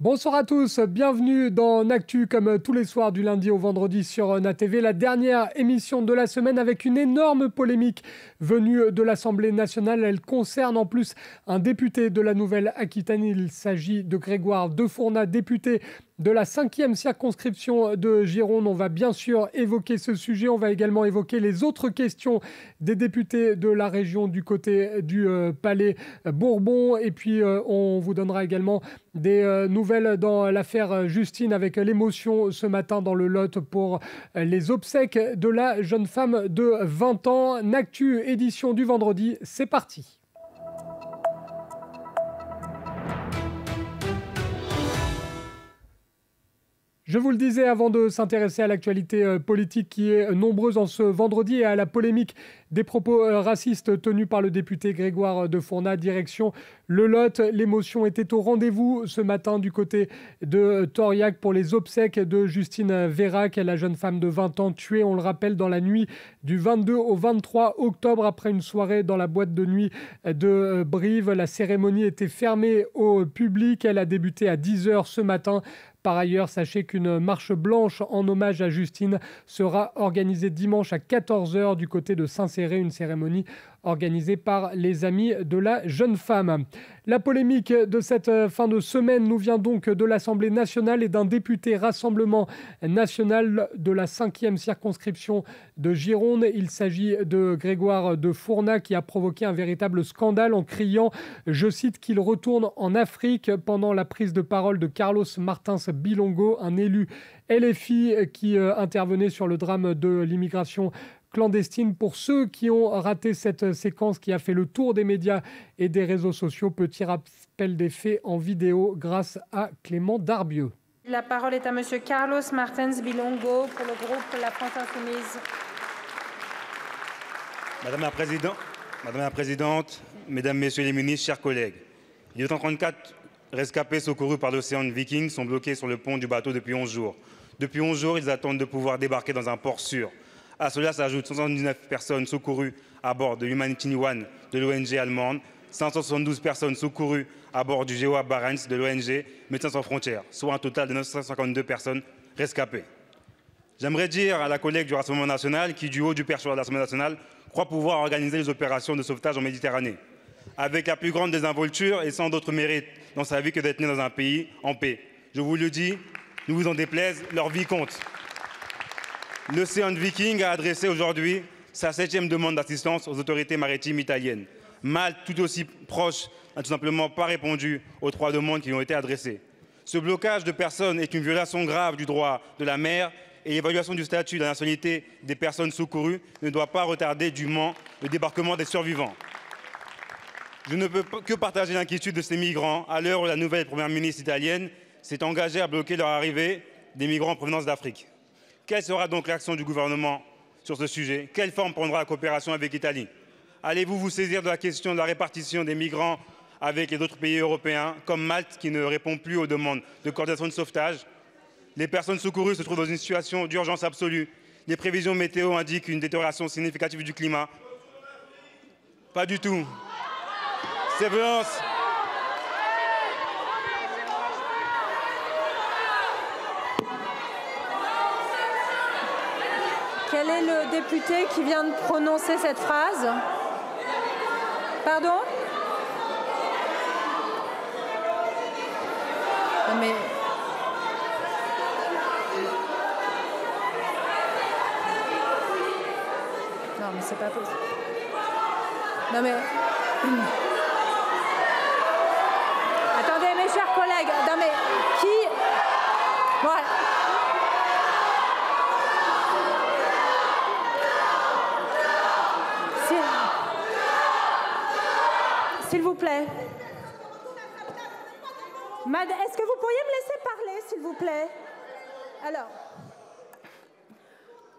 Bonsoir à tous, bienvenue dans Actu comme tous les soirs du lundi au vendredi sur NATV, la dernière émission de la semaine avec une énorme polémique venue de l'Assemblée nationale. Elle concerne en plus un député de la Nouvelle-Aquitaine, il s'agit de Grégoire de Fournat, député de la 5e circonscription de Gironde. On va bien sûr évoquer ce sujet, on va également évoquer les autres questions des députés de la région du côté du Palais Bourbon et puis on vous donnera également des nouvelles dans l'affaire Justine avec l'émotion ce matin dans le Lot pour les obsèques de la jeune femme de 20 ans. N'Actu édition du vendredi, c'est parti. Je vous le disais avant de s'intéresser à l'actualité politique qui est nombreuse en ce vendredi et à la polémique des propos racistes tenus par le député Grégoire de Fournat, direction le Lot. L'émotion était au rendez-vous ce matin du côté de Thoriac pour les obsèques de Justine Vérac, la jeune femme de 20 ans tuée, on le rappelle, dans la nuit du 22 au 23 octobre après une soirée dans la boîte de nuit de Brive. La cérémonie était fermée au public, elle a débuté à 10h ce matin. Par ailleurs, sachez qu'une marche blanche en hommage à Justine sera organisée dimanche à 14h du côté de Saint-Céré, une cérémonie organisée par les amis de la jeune femme. La polémique de cette fin de semaine nous vient donc de l'Assemblée nationale et d'un député Rassemblement national de la 5e circonscription de Gironde. Il s'agit de Grégoire de Fournat qui a provoqué un véritable scandale en criant, je cite, qu'il retourne en Afrique pendant la prise de parole de Carlos Martins Bilongo, un élu LFI qui intervenait sur le drame de l'immigration clandestine. Pour ceux qui ont raté cette séquence qui a fait le tour des médias et des réseaux sociaux, petit rappel des faits en vidéo grâce à Clément Darbieux. La parole est à monsieur Carlos Martins Bilongo pour le groupe La France Insoumise. Madame la Présidente, Mesdames, Messieurs les ministres, chers collègues, les 234 rescapés secourus par l'Océan Viking sont bloqués sur le pont du bateau depuis 11 jours. Depuis 11 jours, ils attendent de pouvoir débarquer dans un port sûr. À cela s'ajoutent 179 personnes secourues à bord de l'Humanity One de l'ONG allemande, 572 personnes secourues à bord du GEOA Barents de l'ONG Médecins sans frontières, soit un total de 952 personnes rescapées. J'aimerais dire à la collègue du Rassemblement national qui, du haut du perchoir de l'Assemblée nationale, croit pouvoir organiser les opérations de sauvetage en Méditerranée, avec la plus grande désinvolture et sans d'autre mérite dans sa vie que d'être né dans un pays en paix. Je vous le dis, ne vous en déplaise, leur vie compte. L'Océan Viking a adressé aujourd'hui sa 7e demande d'assistance aux autorités maritimes italiennes. Malte, tout aussi proche, n'a tout simplement pas répondu aux 3 demandes qui lui ont été adressées. Ce blocage de personnes est une violation grave du droit de la mer et l'évaluation du statut de la nationalité des personnes secourues ne doit pas retarder dûment le débarquement des survivants. Je ne peux que partager l'inquiétude de ces migrants à l'heure où la nouvelle première ministre italienne s'est engagée à bloquer leur arrivée des migrants en provenance d'Afrique. Quelle sera donc l'action du gouvernement sur ce sujet? Quelle forme prendra la coopération avec l'Italie? Allez-vous vous saisir de la question de la répartition des migrants avec les autres pays européens, comme Malte, qui ne répond plus aux demandes de coordination de sauvetage? Les personnes secourues se trouvent dans une situation d'urgence absolue. Les prévisions météo indiquent une détérioration significative du climat. Pas du tout. Ces violences... Quel est le député qui vient de prononcer cette phrase? Pardon? Non mais... Non mais c'est pas possible. Non mais... Attendez mes chers collègues, non mais qui... Voilà. S'il vous plaît. Est-ce que vous pourriez me laisser parler, s'il vous plaît? Alors,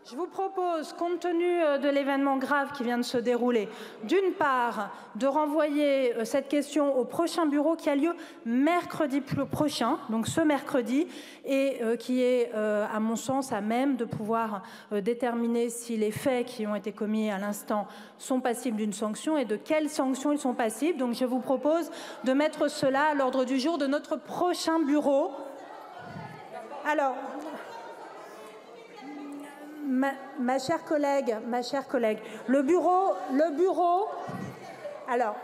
Je vous propose, compte tenu de l'événement grave qui vient de se dérouler, d'une part, de renvoyer cette question au prochain bureau qui a lieu mercredi prochain, donc ce mercredi, et qui est, à mon sens, à même de pouvoir déterminer si les faits qui ont été commis à l'instant sont passibles d'une sanction et de quelles sanctions ils sont passibles. Donc je vous propose de mettre cela à l'ordre du jour de notre prochain bureau. Alors... Ma chère collègue, le bureau, alors,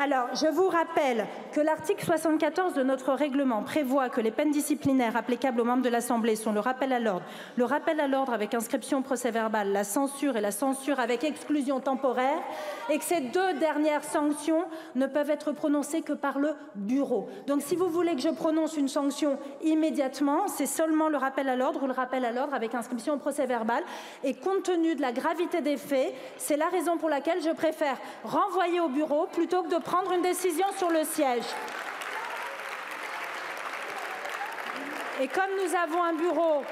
Alors, je vous rappelle que l'article 74 de notre règlement prévoit que les peines disciplinaires applicables aux membres de l'Assemblée sont le rappel à l'ordre avec inscription au procès-verbal, la censure et la censure avec exclusion temporaire, et que ces deux dernières sanctions ne peuvent être prononcées que par le bureau. Donc, si vous voulez que je prononce une sanction immédiatement, c'est seulement le rappel à l'ordre ou le rappel à l'ordre avec inscription au procès-verbal. Et compte tenu de la gravité des faits, c'est la raison pour laquelle je préfère renvoyer au bureau plutôt que de prendre une décision sur le siège. Et comme nous avons un bureau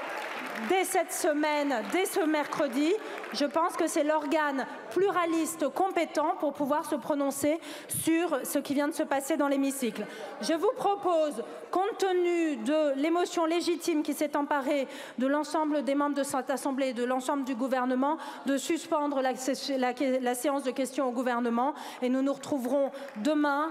dès cette semaine, dès ce mercredi, je pense que c'est l'organe pluraliste compétent pour pouvoir se prononcer sur ce qui vient de se passer dans l'hémicycle. Je vous propose, compte tenu de l'émotion légitime qui s'est emparée de l'ensemble des membres de cette Assemblée et de l'ensemble du gouvernement, de suspendre la séance de questions au gouvernement et nous nous retrouverons demain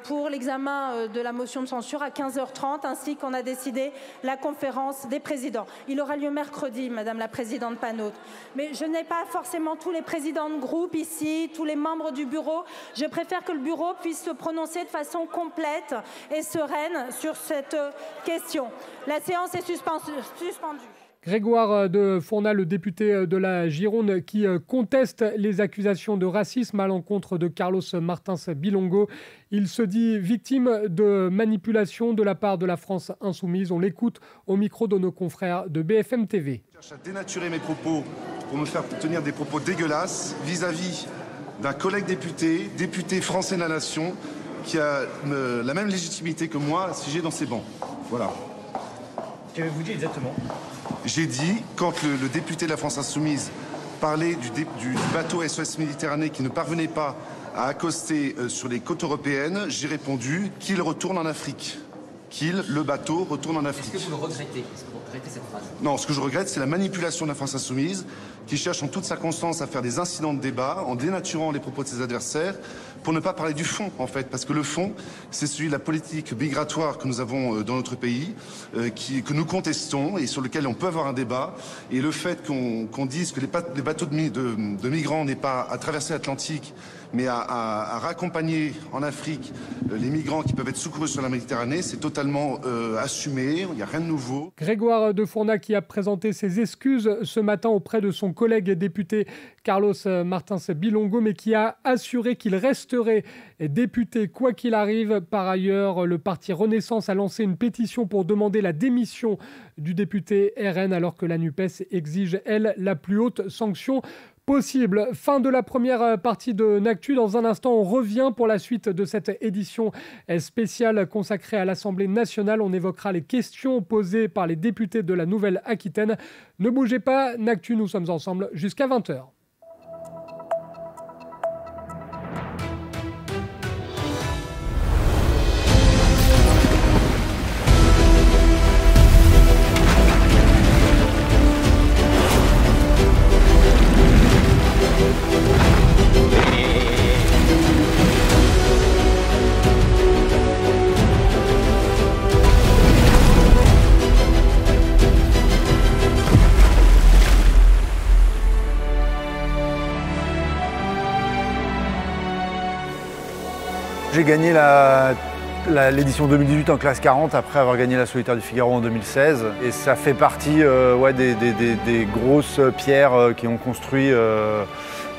pour l'examen de la motion de censure à 15h30 ainsi qu'on a décidé la conférence des présidents. Il aura lieu mercredi, Madame la Présidente Panot. Mais je n'ai pas forcément tous les présidents de groupe ici, tous les membres du bureau. Je préfère que le bureau puisse se prononcer de façon complète et sereine sur cette question. La séance est suspendue. Grégoire de Fournat, le député de la Gironde, qui conteste les accusations de racisme à l'encontre de Carlos Martins Bilongo. Il se dit victime de manipulation de la part de la France insoumise. On l'écoute au micro de nos confrères de BFM TV. Je cherche à dénaturer mes propos pour me faire tenir des propos dégueulasses vis-à-vis d'un collègue député français de la nation, qui a la même légitimité que moi à siéger dans ces bancs. Voilà. Qu'avez-vous dit exactement ? J'ai dit, quand le député de la France insoumise parlait du bateau SOS Méditerranée qui ne parvenait pas à accoster sur les côtes européennes, j'ai répondu qu'il retourne en Afrique. Le bateau, retourne en Afrique. Est-ce que vous le regrettez ? Est-ce que vous regrettez cette phrase ? Non, ce que je regrette, c'est la manipulation de la France insoumise, qui cherche en toute circonstance à faire des incidents de débat, en dénaturant les propos de ses adversaires, pour ne pas parler du fond, en fait. Parce que le fond, c'est celui de la politique migratoire que nous avons dans notre pays, que nous contestons et sur lequel on peut avoir un débat. Et le fait qu'on dise que les bateaux de migrants n'aient pas à traverser l'Atlantique, mais à raccompagner en Afrique les migrants qui peuvent être secourus sur la Méditerranée, c'est totalement assumé, il n'y a rien de nouveau. Grégoire de Fournat qui a présenté ses excuses ce matin auprès de son collègue député Carlos Martins Bilongo, mais qui a assuré qu'il resterait député quoi qu'il arrive. Par ailleurs, le parti Renaissance a lancé une pétition pour demander la démission du député RN alors que la NUPES exige, elle, la plus haute sanction possible. Fin de la première partie de N'Actu. Dans un instant, on revient pour la suite de cette édition spéciale consacrée à l'Assemblée nationale. On évoquera les questions posées par les députés de la Nouvelle-Aquitaine. Ne bougez pas, N'Actu, nous sommes ensemble jusqu'à 20h. J'ai gagné l'édition 2018 en classe 40 après avoir gagné la Solitaire du Figaro en 2016. Et ça fait partie des grosses pierres qui ont construit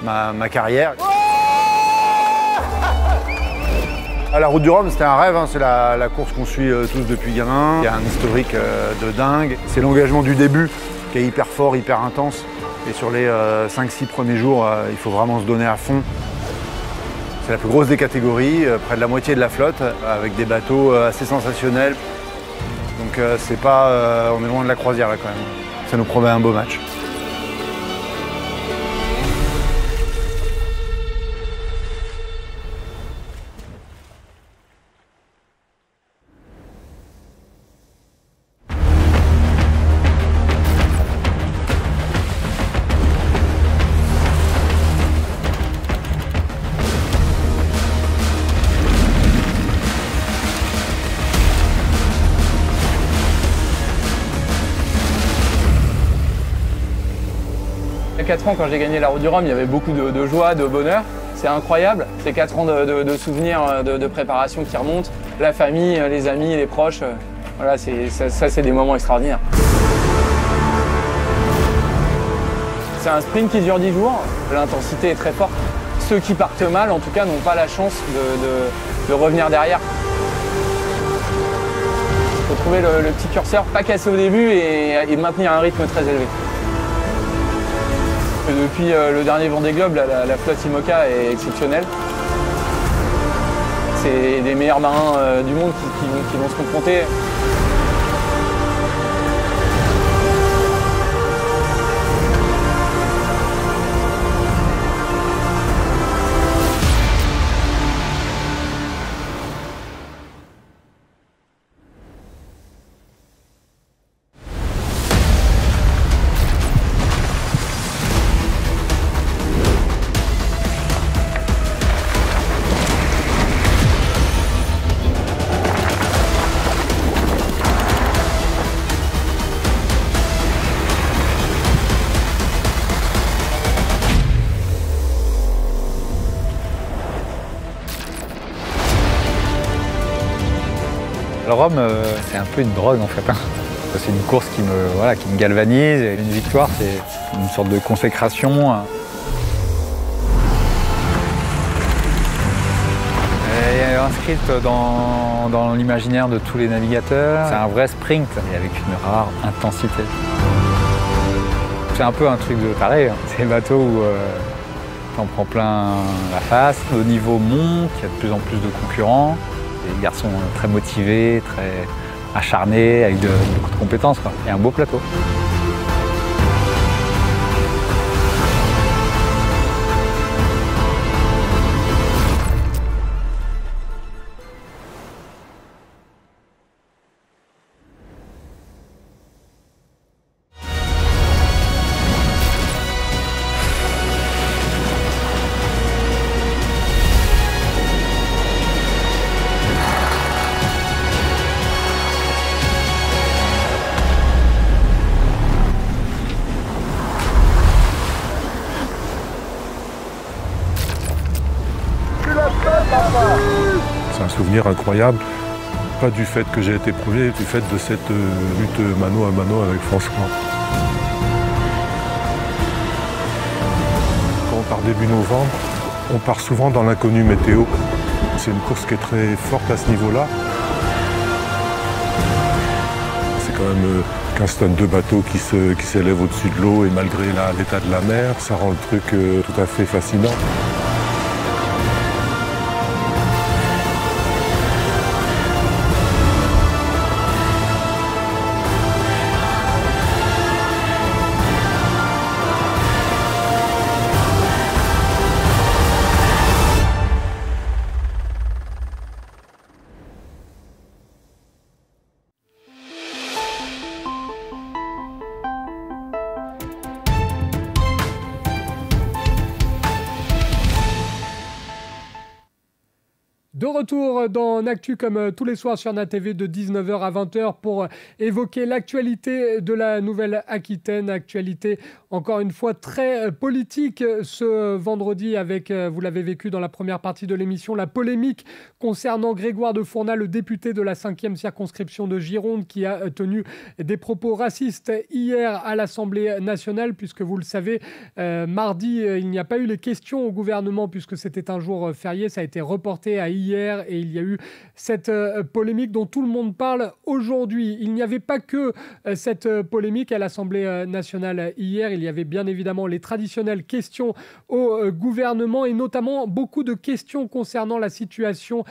ma carrière. La Route du Rhum, c'était un rêve, hein. C'est la course qu'on suit tous depuis gamin. Il y a un historique de dingue. C'est l'engagement du début qui est hyper fort, hyper intense. Et sur les 5-6 premiers jours, il faut vraiment se donner à fond. C'est la plus grosse des catégories, près de la moitié de la flotte, avec des bateaux assez sensationnels. Donc c'est pas, on est loin de la croisière là quand même. Ça nous promet un beau match. Il y a 4 ans, quand j'ai gagné la Route du Rhum, il y avait beaucoup de joie, de bonheur. C'est incroyable. C'est 4 ans de souvenirs, de préparation qui remontent. La famille, les amis, les proches. Voilà, ça c'est des moments extraordinaires. C'est un sprint qui dure 10 jours. L'intensité est très forte. Ceux qui partent mal, en tout cas, n'ont pas la chance de revenir derrière. Il faut trouver le petit curseur, pas casser au début et maintenir un rythme très élevé. Depuis le dernier Vendée Globe, la flotte IMOCA est exceptionnelle. C'est les meilleurs marins du monde qui vont se confronter. Le Rhum, c'est un peu une drogue en fait. C'est une course qui me galvanise et une victoire, c'est une sorte de consécration. Elle est inscrite dans l'imaginaire de tous les navigateurs. C'est un vrai sprint et avec une rare intensité. C'est un peu un truc de taré. C'est un bateau où t'en prends plein la face. Le niveau monte, il y a de plus en plus de concurrents. Des garçons très motivés, très acharnés, avec beaucoup de compétences, quoi. Et un beau plateau. C'est un souvenir incroyable, pas du fait que j'ai été premier, du fait de cette lutte mano à mano avec François. Quand on part début novembre, on part souvent dans l'inconnu météo. C'est une course qui est très forte à ce niveau-là. C'est quand même 15 tonnes de bateau qui s'élèvent au-dessus de l'eau et malgré l'état de la mer, ça rend le truc tout à fait fascinant. De retour dans Actu comme tous les soirs sur NATV de 19h à 20h pour évoquer l'actualité de la Nouvelle-Aquitaine. Actualité encore une fois très politique ce vendredi avec, vous l'avez vécu dans la première partie de l'émission, la polémique concernant Grégoire de Fournat, le député de la 5e circonscription de Gironde qui a tenu des propos racistes hier à l'Assemblée nationale puisque vous le savez, mardi il n'y a pas eu les questions au gouvernement puisque c'était un jour férié, ça a été reporté à hier hier et il y a eu cette polémique dont tout le monde parle aujourd'hui. Il n'y avait pas que cette polémique à l'Assemblée nationale hier. Il y avait bien évidemment les traditionnelles questions au gouvernement et notamment beaucoup de questions concernant la situation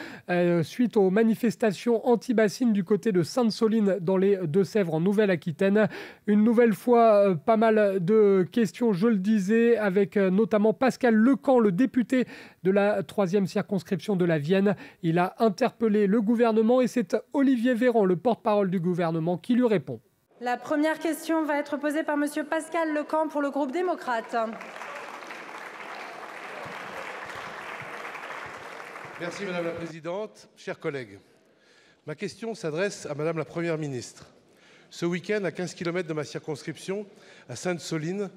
suite aux manifestations anti-bassines du côté de Sainte-Soline dans les Deux-Sèvres en Nouvelle-Aquitaine. Une nouvelle fois, pas mal de questions, je le disais, avec notamment Pascal Lecamp, le député de la 3e circonscription de la Vienne. Il a interpellé le gouvernement et c'est Olivier Véran, le porte-parole du gouvernement, qui lui répond. La première question va être posée par monsieur Pascal Lecamp pour le groupe démocrate. Merci Madame la Présidente. Chers collègues, ma question s'adresse à Madame la Première ministre. Ce week-end, à 15 km de ma circonscription, à Sainte-Soline,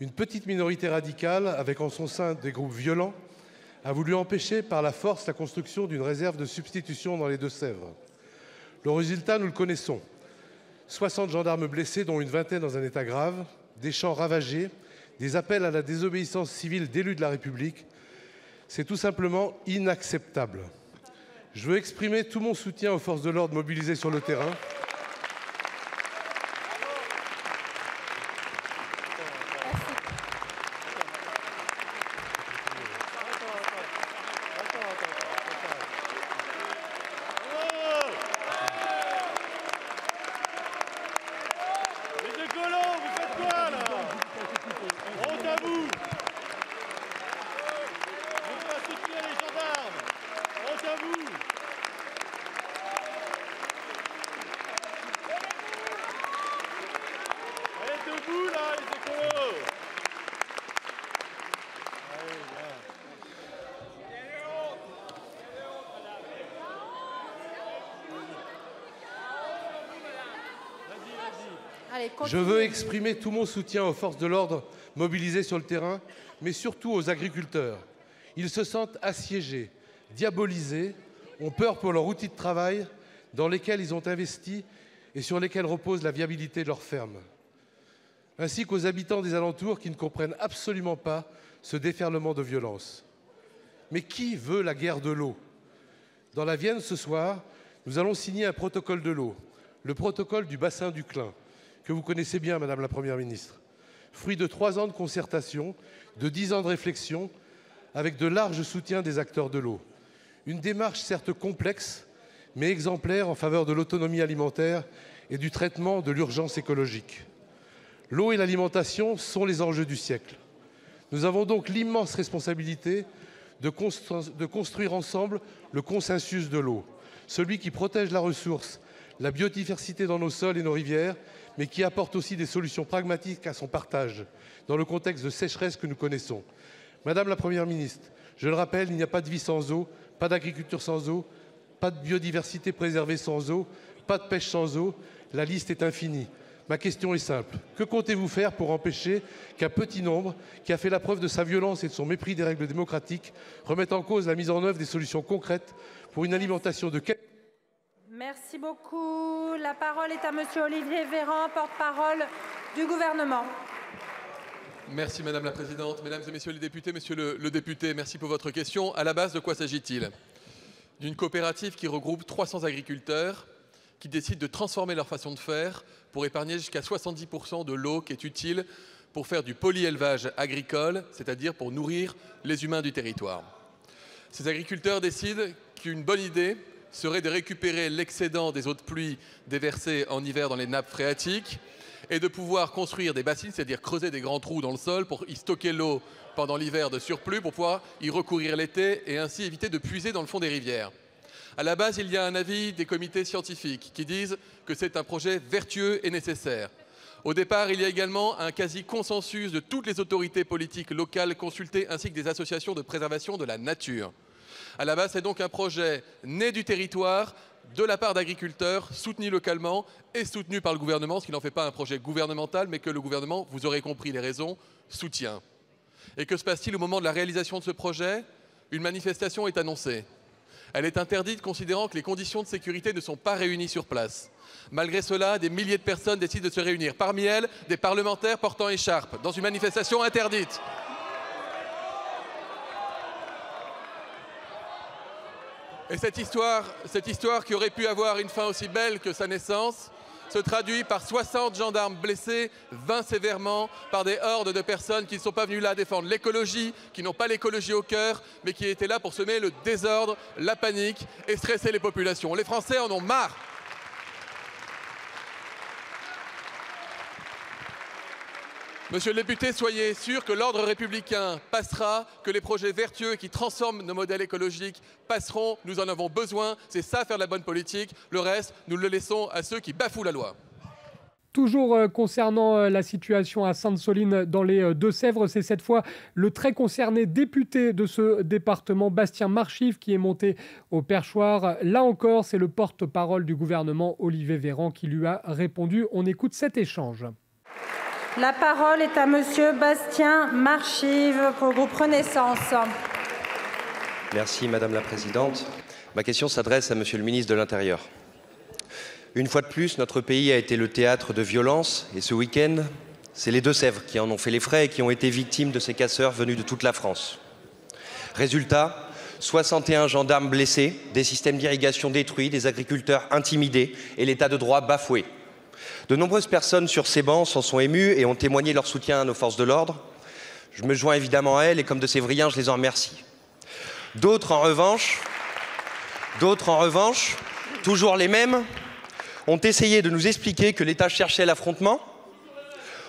une petite minorité radicale, avec en son sein des groupes violents, a voulu empêcher par la force la construction d'une réserve de substitution dans les Deux-Sèvres. Le résultat, nous le connaissons. 60 gendarmes blessés, dont une vingtaine dans un état grave, des champs ravagés, des appels à la désobéissance civile d'élus de la République. C'est tout simplement inacceptable. Je veux exprimer tout mon soutien aux forces de l'ordre mobilisées sur le terrain. Je veux exprimer tout mon soutien aux forces de l'ordre mobilisées sur le terrain, mais surtout aux agriculteurs. Ils se sentent assiégés, diabolisés, ont peur pour leur outil de travail dans lesquels ils ont investi et sur lesquels repose la viabilité de leurs fermes. Ainsi qu'aux habitants des alentours qui ne comprennent absolument pas ce déferlement de violence. Mais qui veut la guerre de l'eau? Dans la Vienne, ce soir, nous allons signer un protocole de l'eau, le protocole du bassin du Clin, que vous connaissez bien, Madame la Première ministre. Fruit de 3 ans de concertation, de 10 ans de réflexion, avec de larges soutiens des acteurs de l'eau. Une démarche certes complexe, mais exemplaire en faveur de l'autonomie alimentaire et du traitement de l'urgence écologique. L'eau et l'alimentation sont les enjeux du siècle. Nous avons donc l'immense responsabilité de construire ensemble le consensus de l'eau, celui qui protège la ressource, la biodiversité dans nos sols et nos rivières, mais qui apporte aussi des solutions pragmatiques à son partage, dans le contexte de sécheresse que nous connaissons. Madame la Première ministre, je le rappelle, il n'y a pas de vie sans eau, pas d'agriculture sans eau, pas de biodiversité préservée sans eau, pas de pêche sans eau, la liste est infinie. Ma question est simple. Que comptez-vous faire pour empêcher qu'un petit nombre, qui a fait la preuve de sa violence et de son mépris des règles démocratiques, remette en cause la mise en œuvre des solutions concrètes pour une alimentation de qualité? Merci beaucoup. La parole est à monsieur Olivier Véran, porte-parole du gouvernement. Merci Madame la Présidente. Mesdames et Messieurs les députés, Monsieur le député, merci pour votre question. À la base, de quoi s'agit-il? D'une coopérative qui regroupe 300 agriculteurs qui décident de transformer leur façon de faire pour épargner jusqu'à 70% de l'eau qui est utile pour faire du polyélevage agricole, c'est-à-dire pour nourrir les humains du territoire. Ces agriculteurs décident qu'une bonne idée serait de récupérer l'excédent des eaux de pluie déversées en hiver dans les nappes phréatiques et de pouvoir construire des bassines, c'est-à-dire creuser des grands trous dans le sol pour y stocker l'eau pendant l'hiver de surplus, pour pouvoir y recourir l'été et ainsi éviter de puiser dans le fond des rivières. À la base, il y a un avis des comités scientifiques qui disent que c'est un projet vertueux et nécessaire. Au départ, il y a également un quasi-consensus de toutes les autorités politiques locales consultées ainsi que des associations de préservation de la nature. À la base, c'est donc un projet né du territoire, de la part d'agriculteurs, soutenu localement et soutenu par le gouvernement, ce qui n'en fait pas un projet gouvernemental, mais que le gouvernement, vous aurez compris les raisons, soutient. Et que se passe-t-il au moment de la réalisation de ce projet? Une manifestation est annoncée. Elle est interdite considérant que les conditions de sécurité ne sont pas réunies sur place. Malgré cela, des milliers de personnes décident de se réunir. Parmi elles, des parlementaires portant écharpe, dans une manifestation interdite. Et cette histoire qui aurait pu avoir une fin aussi belle que sa naissance se traduit par 60 gendarmes blessés, 20 sévèrement, par des hordes de personnes qui ne sont pas venues là défendre l'écologie, qui n'ont pas l'écologie au cœur, mais qui étaient là pour semer le désordre, la panique et stresser les populations. Les Français en ont marre. Monsieur le député, soyez sûr que l'ordre républicain passera, que les projets vertueux qui transforment nos modèles écologiques passeront. Nous en avons besoin. C'est ça, faire de la bonne politique. Le reste, nous le laissons à ceux qui bafouent la loi. Toujours concernant la situation à Sainte-Soline dans les Deux-Sèvres, c'est cette fois le très concerné député de ce département, Bastien Marchive, qui est monté au perchoir. Là encore, c'est le porte-parole du gouvernement, Olivier Véran, qui lui a répondu. On écoute cet échange. La parole est à monsieur Bastien Marchive pour le groupe Renaissance. Merci Madame la Présidente. Ma question s'adresse à Monsieur le ministre de l'Intérieur. Une fois de plus, notre pays a été le théâtre de violences et ce week-end, c'est les Deux-Sèvres qui en ont fait les frais et qui ont été victimes de ces casseurs venus de toute la France. Résultat, 61 gendarmes blessés, des systèmes d'irrigation détruits, des agriculteurs intimidés et l'état de droit bafoué. De nombreuses personnes sur ces bancs s'en sont émues et ont témoigné leur soutien à nos forces de l'ordre. Je me joins évidemment à elles et comme de Sévriens, je les en remercie. D'autres en revanche, toujours les mêmes, ont essayé de nous expliquer que l'État cherchait l'affrontement,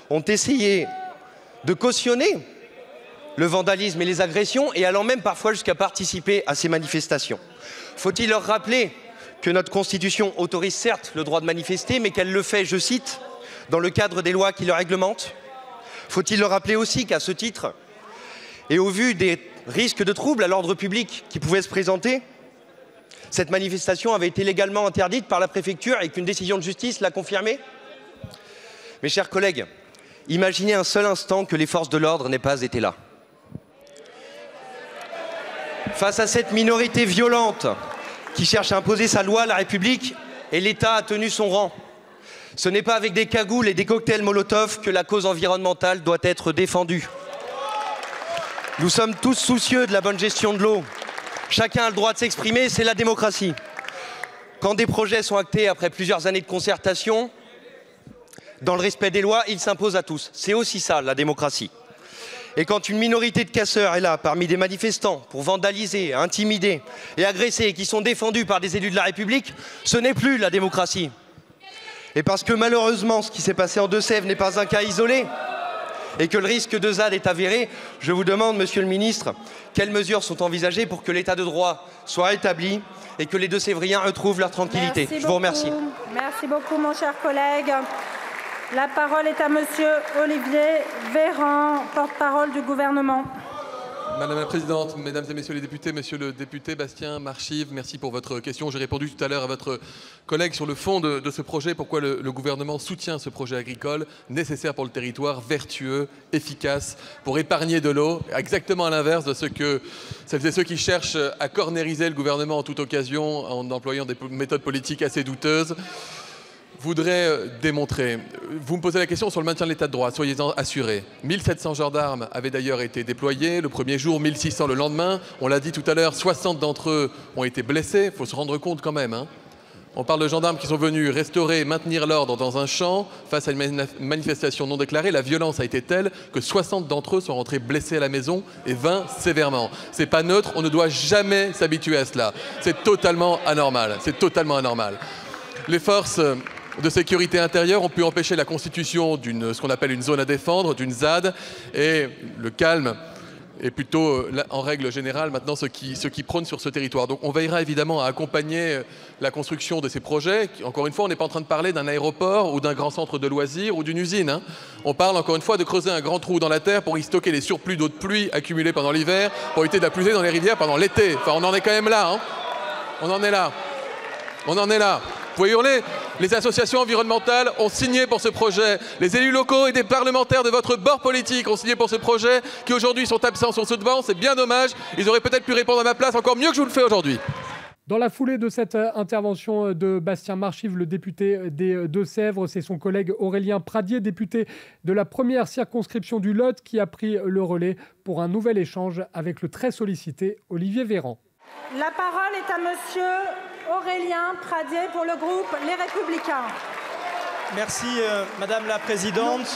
ont essayé de cautionner le vandalisme et les agressions et allant même parfois jusqu'à participer à ces manifestations. Faut-il leur rappeler que notre Constitution autorise certes le droit de manifester, mais qu'elle le fait, je cite, dans le cadre des lois qui le réglementent? Faut-il leur rappeler aussi qu'à ce titre, et au vu des risques de troubles à l'ordre public qui pouvaient se présenter, cette manifestation avait été légalement interdite par la préfecture et qu'une décision de justice l'a confirmé? Mes chers collègues, imaginez un seul instant que les forces de l'ordre n'aient pas été là. Face à cette minorité violente qui cherche à imposer sa loi à la République, et l'État a tenu son rang. Ce n'est pas avec des cagoules et des cocktails Molotov que la cause environnementale doit être défendue. Nous sommes tous soucieux de la bonne gestion de l'eau. Chacun a le droit de s'exprimer, c'est la démocratie. Quand des projets sont actés après plusieurs années de concertation, dans le respect des lois, ils s'imposent à tous. C'est aussi ça, la démocratie. Et quand une minorité de casseurs est là, parmi des manifestants, pour vandaliser, intimider et agresser, et qui sont défendus par des élus de la République, ce n'est plus la démocratie. Et parce que malheureusement, ce qui s'est passé en Deux-Sèvres n'est pas un cas isolé, et que le risque de ZAD est avéré, je vous demande, Monsieur le Ministre, quelles mesures sont envisagées pour que l'état de droit soit rétabli et que les Deux-Sévriens retrouvent leur tranquillité. Je vous remercie. Merci beaucoup, mon cher collègue. La parole est à monsieur Olivier Véran, porte-parole du gouvernement. Madame la Présidente, Mesdames et Messieurs les députés, Monsieur le député Bastien Marchive, merci pour votre question. J'ai répondu tout à l'heure à votre collègue sur le fond de ce projet, pourquoi le gouvernement soutient ce projet agricole nécessaire pour le territoire, vertueux, efficace, pour épargner de l'eau, exactement à l'inverse de ce que celles et ceux qui cherchent à cornériser le gouvernement en toute occasion en employant des méthodes politiques assez douteuses voudrais démontrer. Vous me posez la question sur le maintien de l'état de droit, soyez-en assurés. 1700 gendarmes avaient d'ailleurs été déployés le premier jour, 1600 le lendemain. On l'a dit tout à l'heure, 60 d'entre eux ont été blessés, il faut se rendre compte quand même. On parle de gendarmes qui sont venus restaurer et maintenir l'ordre dans un champ face à une manifestation non déclarée. La violence a été telle que 60 d'entre eux sont rentrés blessés à la maison et 20 sévèrement. C'est pas neutre, on ne doit jamais s'habituer à cela. C'est totalement anormal, Les forces de sécurité intérieure ont pu empêcher la constitution d'une, ce qu'on appelle une zone à défendre, d'une ZAD, et le calme est plutôt, en règle générale, maintenant ce qui prône sur ce territoire. Donc on veillera évidemment à accompagner la construction de ces projets. Encore une fois, on n'est pas en train de parler d'un aéroport ou d'un grand centre de loisirs ou d'une usine. On parle encore une fois de creuser un grand trou dans la terre pour y stocker les surplus d'eau de pluie accumulés pendant l'hiver, pour éviter de la pluie dans les rivières pendant l'été. Enfin, on en est quand même là. On en est là. Vous pouvez hurler. Les associations environnementales ont signé pour ce projet. Les élus locaux et des parlementaires de votre bord politique ont signé pour ce projet, qui aujourd'hui sont absents sur ce devant. C'est bien dommage. Ils auraient peut-être pu répondre à ma place encore mieux que je vous le fais aujourd'hui. Dans la foulée de cette intervention de Bastien Marchive, le député des Deux-Sèvres, c'est son collègue Aurélien Pradier, député de la première circonscription du Lot, qui a pris le relais pour un nouvel échange avec le très sollicité Olivier Véran. La parole est à monsieur Aurélien Pradié pour le groupe Les Républicains. Merci Madame la Présidente.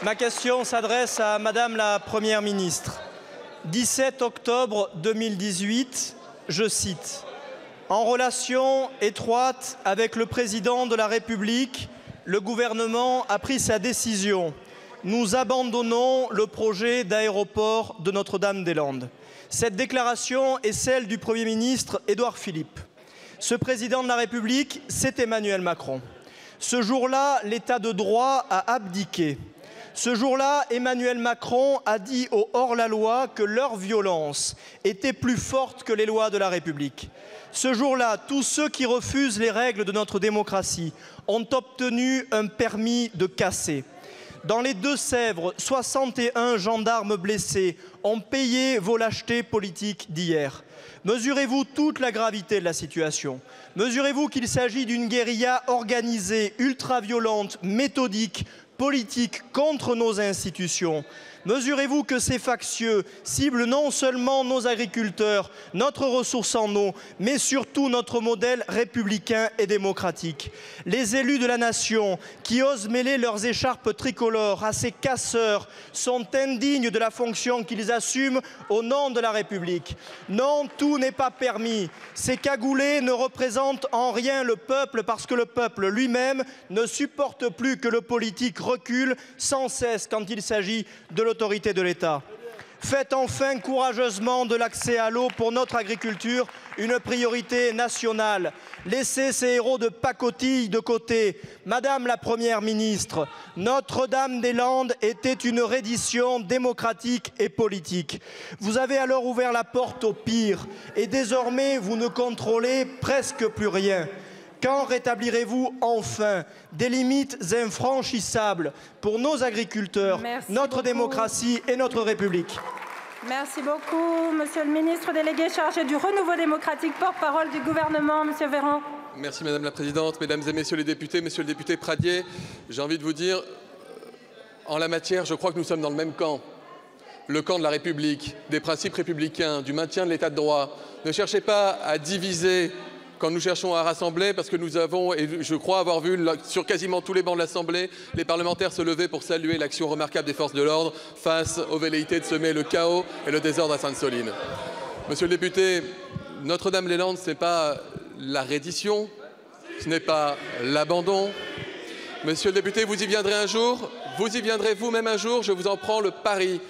Ma question s'adresse à Madame la Première ministre. 17 octobre 2018, je cite, « En relation étroite avec le Président de la République, le gouvernement a pris sa décision. Nous abandonnons le projet d'aéroport de Notre-Dame-des-Landes. » Cette déclaration est celle du Premier ministre Édouard Philippe. Ce président de la République, c'est Emmanuel Macron. Ce jour-là, l'état de droit a abdiqué. Ce jour-là, Emmanuel Macron a dit aux hors-la-loi que leur violence était plus forte que les lois de la République. Ce jour-là, tous ceux qui refusent les règles de notre démocratie ont obtenu un permis de casser. Dans les Deux-Sèvres, 61 gendarmes blessés ont payé vos lâchetés politiques d'hier. Mesurez-vous toute la gravité de la situation. Mesurez-vous qu'il s'agit d'une guérilla organisée, ultra-violente, méthodique, politique contre nos institutions. Mesurez-vous que ces factieux ciblent non seulement nos agriculteurs, notre ressource en eau, mais surtout notre modèle républicain et démocratique. Les élus de la nation qui osent mêler leurs écharpes tricolores à ces casseurs sont indignes de la fonction qu'ils assument au nom de la République. Non, tout n'est pas permis. Ces cagoulés ne représentent en rien le peuple parce que le peuple lui-même ne supporte plus que le politique recule sans cesse quand il s'agit de l'autorité de l'État. Faites enfin courageusement de l'accès à l'eau pour notre agriculture une priorité nationale. Laissez ces héros de pacotille de côté. Madame la Première ministre, Notre-Dame-des-Landes était une reddition démocratique et politique. Vous avez alors ouvert la porte au pire et désormais vous ne contrôlez presque plus rien. Quand rétablirez-vous enfin des limites infranchissables pour nos agriculteurs, notre démocratie et notre République? Merci beaucoup, Monsieur le ministre délégué chargé du renouveau démocratique, porte-parole du gouvernement, Monsieur Véran. Merci Madame la Présidente, Mesdames et Messieurs les députés, Monsieur le député Pradié, j'ai envie de vous dire, en la matière, je crois que nous sommes dans le même camp. Le camp de la République, des principes républicains, du maintien de l'état de droit. Ne cherchez pas à diviser quand nous cherchons à rassembler, parce que nous avons, et je crois avoir vu sur quasiment tous les bancs de l'Assemblée, les parlementaires se lever pour saluer l'action remarquable des forces de l'ordre face aux velléités de semer le chaos et le désordre à Sainte-Soline. Monsieur le député, Notre-Dame-des-Landes, ce n'est pas la reddition, ce n'est pas l'abandon. Monsieur le député, vous y viendrez un jour, vous y viendrez vous-même un jour, je vous en prends le pari.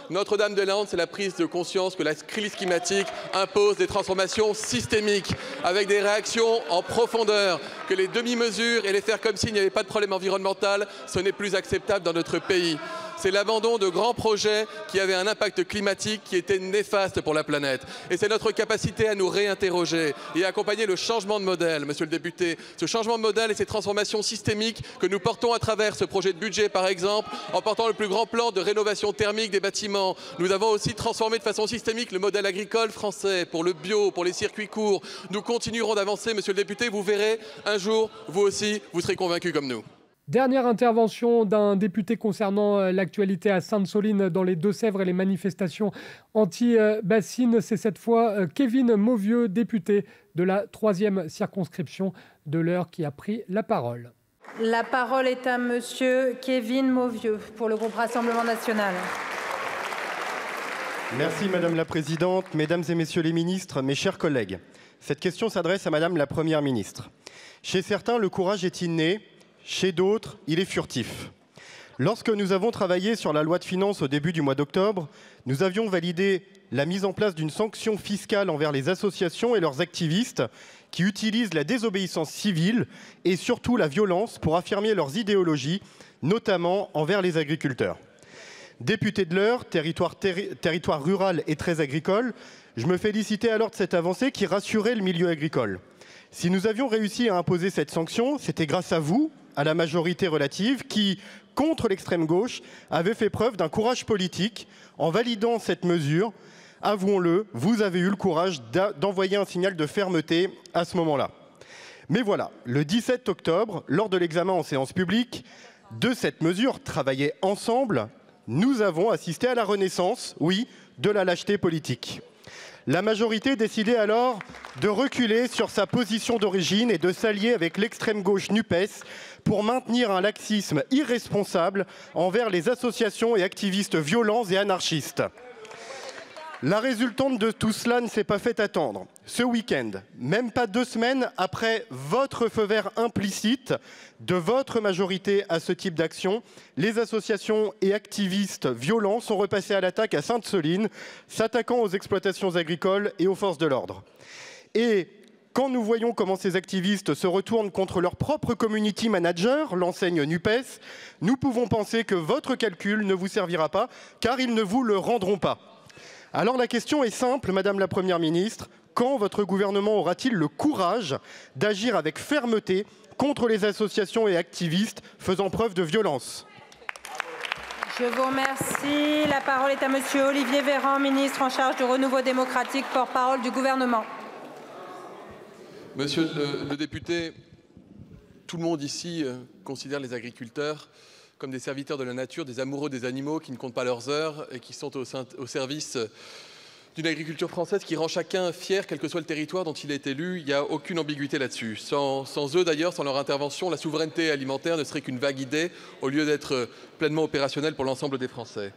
Notre-Dame-des-Landes, c'est la prise de conscience que la crise climatique impose des transformations systémiques, avec des réactions en profondeur, que les demi-mesures et les faire comme s'il n'y avait pas de problème environnemental, ce n'est plus acceptable dans notre pays. C'est l'abandon de grands projets qui avaient un impact climatique qui était néfaste pour la planète. Et c'est notre capacité à nous réinterroger et à accompagner le changement de modèle, monsieur le député. Ce changement de modèle et ces transformations systémiques que nous portons à travers ce projet de budget, par exemple, en portant le plus grand plan de rénovation thermique des bâtiments. Nous avons aussi transformé de façon systémique le modèle agricole français pour le bio, pour les circuits courts. Nous continuerons d'avancer, monsieur le député. Vous verrez, un jour, vous aussi, vous serez convaincus comme nous. Dernière intervention d'un député concernant l'actualité à Sainte-Soline dans les Deux-Sèvres et les manifestations anti-bassines. C'est cette fois Kevin Mauvieux, député de la 3e circonscription de l'Eure, qui a pris la parole. La parole est à monsieur Kevin Mauvieux pour le groupe Rassemblement national. Merci Madame la Présidente, Mesdames et Messieurs les ministres, mes chers collègues. Cette question s'adresse à Madame la Première ministre. Chez certains, le courage est inné. Chez d'autres, il est furtif. Lorsque nous avons travaillé sur la loi de finances au début du mois d'octobre, nous avions validé la mise en place d'une sanction fiscale envers les associations et leurs activistes qui utilisent la désobéissance civile et surtout la violence pour affirmer leurs idéologies, notamment envers les agriculteurs. Député de l'Eure, territoire rural et très agricole, je me félicitais alors de cette avancée qui rassurait le milieu agricole. Si nous avions réussi à imposer cette sanction, c'était grâce à vous, à la majorité relative, qui, contre l'extrême gauche, avait fait preuve d'un courage politique en validant cette mesure. Avouons-le, vous avez eu le courage d'envoyer un signal de fermeté à ce moment-là. Mais voilà, le 17 octobre, lors de l'examen en séance publique de cette mesure travaillée ensemble, nous avons assisté à la renaissance, oui, de la lâcheté politique. La majorité décidait alors de reculer sur sa position d'origine et de s'allier avec l'extrême gauche NUPES pour maintenir un laxisme irresponsable envers les associations et activistes violents et anarchistes. La résultante de tout cela ne s'est pas fait attendre. Ce week-end, même pas 2 semaines après votre feu vert implicite de votre majorité à ce type d'action, les associations et activistes violents sont repassés à l'attaque à Sainte-Soline, s'attaquant aux exploitations agricoles et aux forces de l'ordre. Et quand nous voyons comment ces activistes se retournent contre leur propre community manager, l'enseigne NUPES, nous pouvons penser que votre calcul ne vous servira pas, car ils ne vous le rendront pas. Alors la question est simple, Madame la Première ministre, quand votre gouvernement aura-t-il le courage d'agir avec fermeté contre les associations et activistes faisant preuve de violence? Je vous remercie. La parole est à Monsieur Olivier Véran, ministre en charge du renouveau démocratique, porte-parole du gouvernement. Monsieur le député, tout le monde ici considère les agriculteurs comme des serviteurs de la nature, des amoureux des animaux qui ne comptent pas leurs heures et qui sont au service d'une agriculture française qui rend chacun fier, quel que soit le territoire dont il est élu. Il n'y a aucune ambiguïté là-dessus. Sans eux d'ailleurs, sans leur intervention, la souveraineté alimentaire ne serait qu'une vague idée au lieu d'être pleinement opérationnelle pour l'ensemble des Français.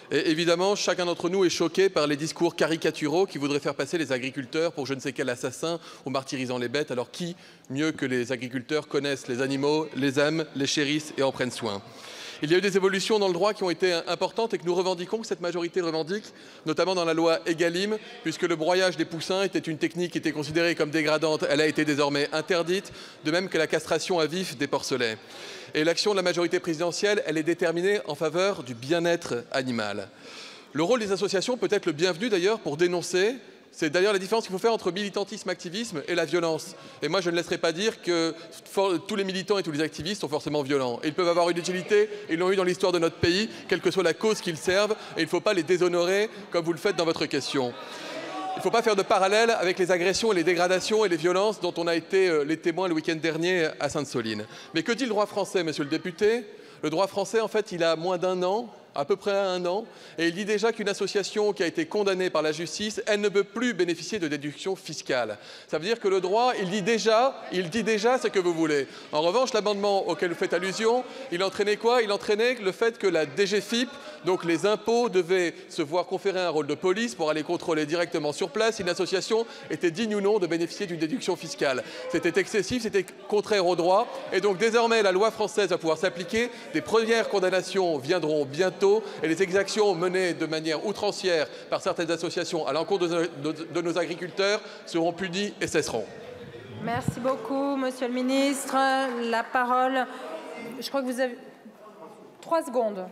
Et évidemment, chacun d'entre nous est choqué par les discours caricaturaux qui voudraient faire passer les agriculteurs pour je ne sais quel assassin ou martyrisant les bêtes. Alors qui, mieux que les agriculteurs, connaissent les animaux, les aiment, les chérissent et en prennent soin? Il y a eu des évolutions dans le droit qui ont été importantes et que nous revendiquons, que cette majorité revendique, notamment dans la loi Egalim, puisque le broyage des poussins était une technique qui était considérée comme dégradante. Elle a été désormais interdite, de même que la castration à vif des porcelets. Et l'action de la majorité présidentielle, elle est déterminée en faveur du bien-être animal. Le rôle des associations peut être le bienvenu d'ailleurs pour dénoncer. C'est d'ailleurs la différence qu'il faut faire entre militantisme, activisme et la violence. Et moi, je ne laisserai pas dire que tous les militants et tous les activistes sont forcément violents. Et ils peuvent avoir une utilité, ils l'ont eu dans l'histoire de notre pays, quelle que soit la cause qu'ils servent, et il ne faut pas les déshonorer comme vous le faites dans votre question. Il ne faut pas faire de parallèle avec les agressions et les dégradations et les violences dont on a été les témoins le week-end dernier à Sainte-Soline. Mais que dit le droit français, monsieur le député? Le droit français, en fait, il a moins d'1 an, à peu près 1 an, et il dit déjà qu'une association qui a été condamnée par la justice, elle ne peut plus bénéficier de déduction fiscale. Ça veut dire que le droit, il dit déjà ce que vous voulez. En revanche, l'amendement auquel vous faites allusion, il entraînait quoi? Il entraînait le fait que la DGFiP, donc les impôts, devaient se voir conférer un rôle de police pour aller contrôler directement sur place si une association était digne ou non de bénéficier d'une déduction fiscale. C'était excessif, c'était contraire au droit, et donc désormais la loi française va pouvoir s'appliquer. Des premières condamnations viendront bientôt et les exactions menées de manière outrancière par certaines associations à l'encontre de nos agriculteurs seront punies et cesseront. Merci beaucoup, Monsieur le ministre. La parole, je crois que vous avez 3 secondes.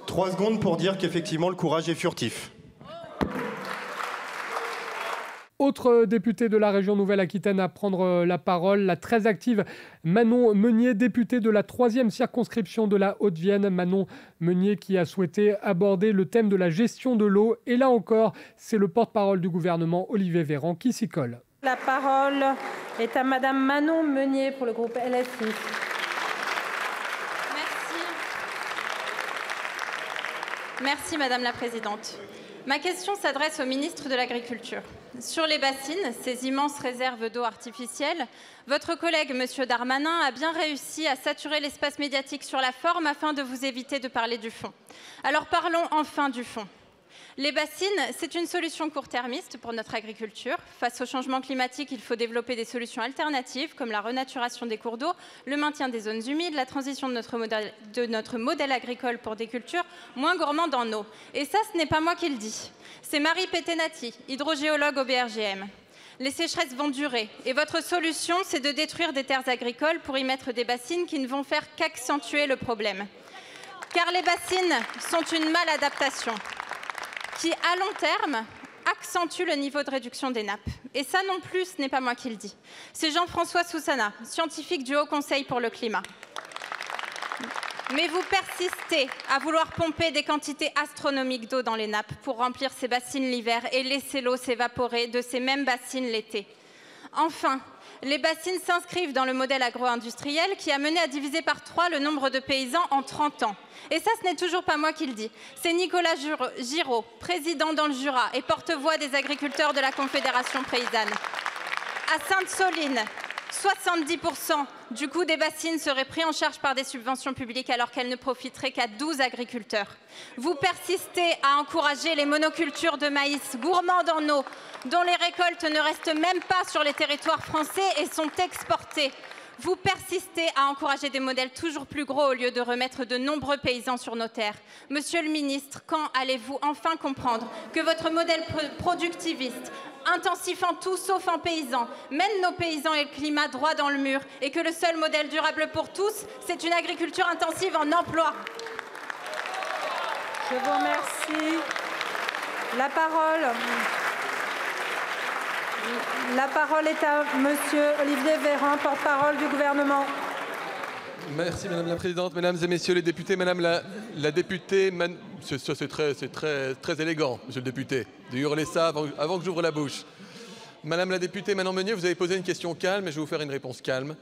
3 secondes pour dire qu'effectivement le courage est furtif. Autre députée de la région Nouvelle-Aquitaine à prendre la parole, la très active Manon Meunier, députée de la 3e circonscription de la Haute-Vienne. Manon Meunier qui a souhaité aborder le thème de la gestion de l'eau. Et là encore, c'est le porte-parole du gouvernement, Olivier Véran, qui s'y colle. La parole est à Madame Manon Meunier pour le groupe LFI. Merci Madame la Présidente. Ma question s'adresse au ministre de l'Agriculture. Sur les bassines, ces immenses réserves d'eau artificielle, votre collègue M. Darmanin a bien réussi à saturer l'espace médiatique sur la forme afin de vous éviter de parler du fond. Alors parlons enfin du fond. Les bassines, c'est une solution court-termiste pour notre agriculture. Face au changement climatique, il faut développer des solutions alternatives comme la renaturation des cours d'eau, le maintien des zones humides, la transition de notre modèle agricole pour des cultures moins gourmandes en eau. Et ça, ce n'est pas moi qui le dis. C'est Marie Petenati, hydrogéologue au BRGM. Les sécheresses vont durer et votre solution, c'est de détruire des terres agricoles pour y mettre des bassines qui ne vont faire qu'accentuer le problème. Car les bassines sont une maladaptation qui, à long terme, accentue le niveau de réduction des nappes. Et ça non plus, ce n'est pas moi qui le dis. C'est Jean-François Soussana, scientifique du Haut Conseil pour le climat. Mais vous persistez à vouloir pomper des quantités astronomiques d'eau dans les nappes pour remplir ces bassines l'hiver et laisser l'eau s'évaporer de ces mêmes bassines l'été. Enfin, les bassines s'inscrivent dans le modèle agro-industriel qui a mené à diviser par 3 le nombre de paysans en 30 ans. Et ça, ce n'est toujours pas moi qui le dis. C'est Nicolas Giraud, président dans le Jura et porte-voix des agriculteurs de la Confédération paysanne. À Sainte-Soline, 70% du coût des bassines serait pris en charge par des subventions publiques alors qu'elles ne profiteraient qu'à 12 agriculteurs. Vous persistez à encourager les monocultures de maïs gourmandes en eau, dont les récoltes ne restent même pas sur les territoires français et sont exportées. Vous persistez à encourager des modèles toujours plus gros au lieu de remettre de nombreux paysans sur nos terres. Monsieur le ministre, quand allez-vous enfin comprendre que votre modèle productiviste, intensif en tout sauf en paysan, mène nos paysans et le climat droit dans le mur et que le seul modèle durable pour tous, c'est une agriculture intensive en emploi? Je vous remercie. La parole est à Monsieur Olivier Véran, porte-parole du gouvernement. Merci Madame la Présidente, Mesdames et Messieurs les députés. Madame la députée, c'est très élégant, Monsieur le député, de hurler ça avant que j'ouvre la bouche. Madame la députée Manon Meunier, vous avez posé une question calme et je vais vous faire une réponse calme.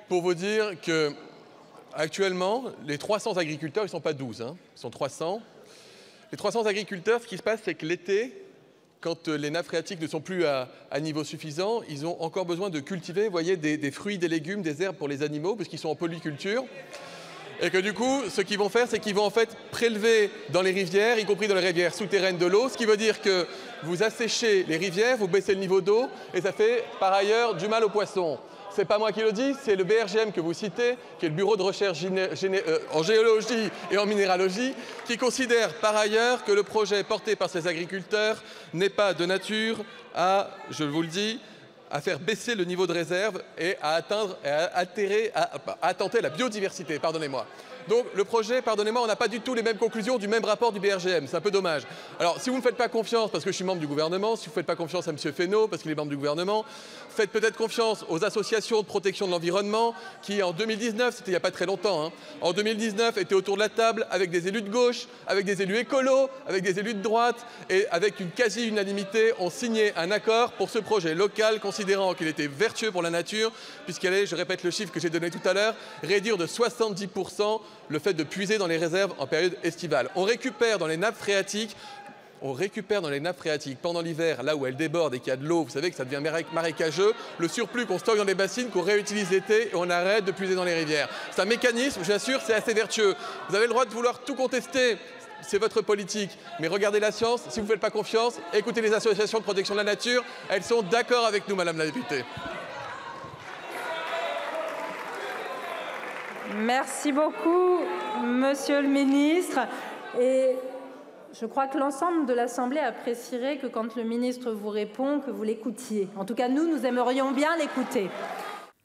Pour vous dire que actuellement, les 300 agriculteurs, ils ne sont pas 12, hein, ils sont 300. Les 300 agriculteurs, ce qui se passe, c'est que l'été, quand les nappes phréatiques ne sont plus à niveau suffisant, ils ont encore besoin de cultiver, vous voyez, des fruits, des légumes, des herbes pour les animaux, parce qu'ils sont en polyculture. Et que du coup, ce qu'ils vont faire, c'est qu'ils vont en fait prélever dans les rivières, y compris dans les rivières souterraines de l'eau, ce qui veut dire que vous asséchez les rivières, vous baissez le niveau d'eau, et ça fait par ailleurs du mal aux poissons. C'est pas moi qui le dis, c'est le BRGM que vous citez, qui est le Bureau de recherche en géologie et en minéralogie, qui considère par ailleurs que le projet porté par ces agriculteurs n'est pas de nature à, je vous le dis, à faire baisser le niveau de réserve et à attenter à la biodiversité, pardonnez-moi. Donc le projet, pardonnez-moi, on n'a pas du tout les mêmes conclusions du même rapport du BRGM, c'est un peu dommage. Alors si vous ne me faites pas confiance parce que je suis membre du gouvernement, si vous ne faites pas confiance à M. Fesneau parce qu'il est membre du gouvernement, faites peut-être confiance aux associations de protection de l'environnement qui en 2019, c'était il n'y a pas très longtemps, hein, en 2019 étaient autour de la table avec des élus de gauche, avec des élus écolos, avec des élus de droite et avec une quasi-unanimité ont signé un accord pour ce projet local considérant qu'il était vertueux pour la nature puisqu'il allait, je répète le chiffre que j'ai donné tout à l'heure, réduire de 70% le fait de puiser dans les réserves en période estivale. On récupère dans les nappes phréatiques pendant l'hiver, là où elles débordent et qu'il y a de l'eau, vous savez que ça devient marécageux, le surplus qu'on stocke dans les bassines, qu'on réutilise l'été et on arrête de puiser dans les rivières. C'est un mécanisme, je vous assure, c'est assez vertueux. Vous avez le droit de vouloir tout contester, c'est votre politique, mais regardez la science, si vous ne faites pas confiance, écoutez les associations de protection de la nature, elles sont d'accord avec nous, Madame la députée. Merci beaucoup, Monsieur le ministre. Et je crois que l'ensemble de l'Assemblée apprécierait que quand le ministre vous répond, que vous l'écoutiez. En tout cas, nous aimerions bien l'écouter.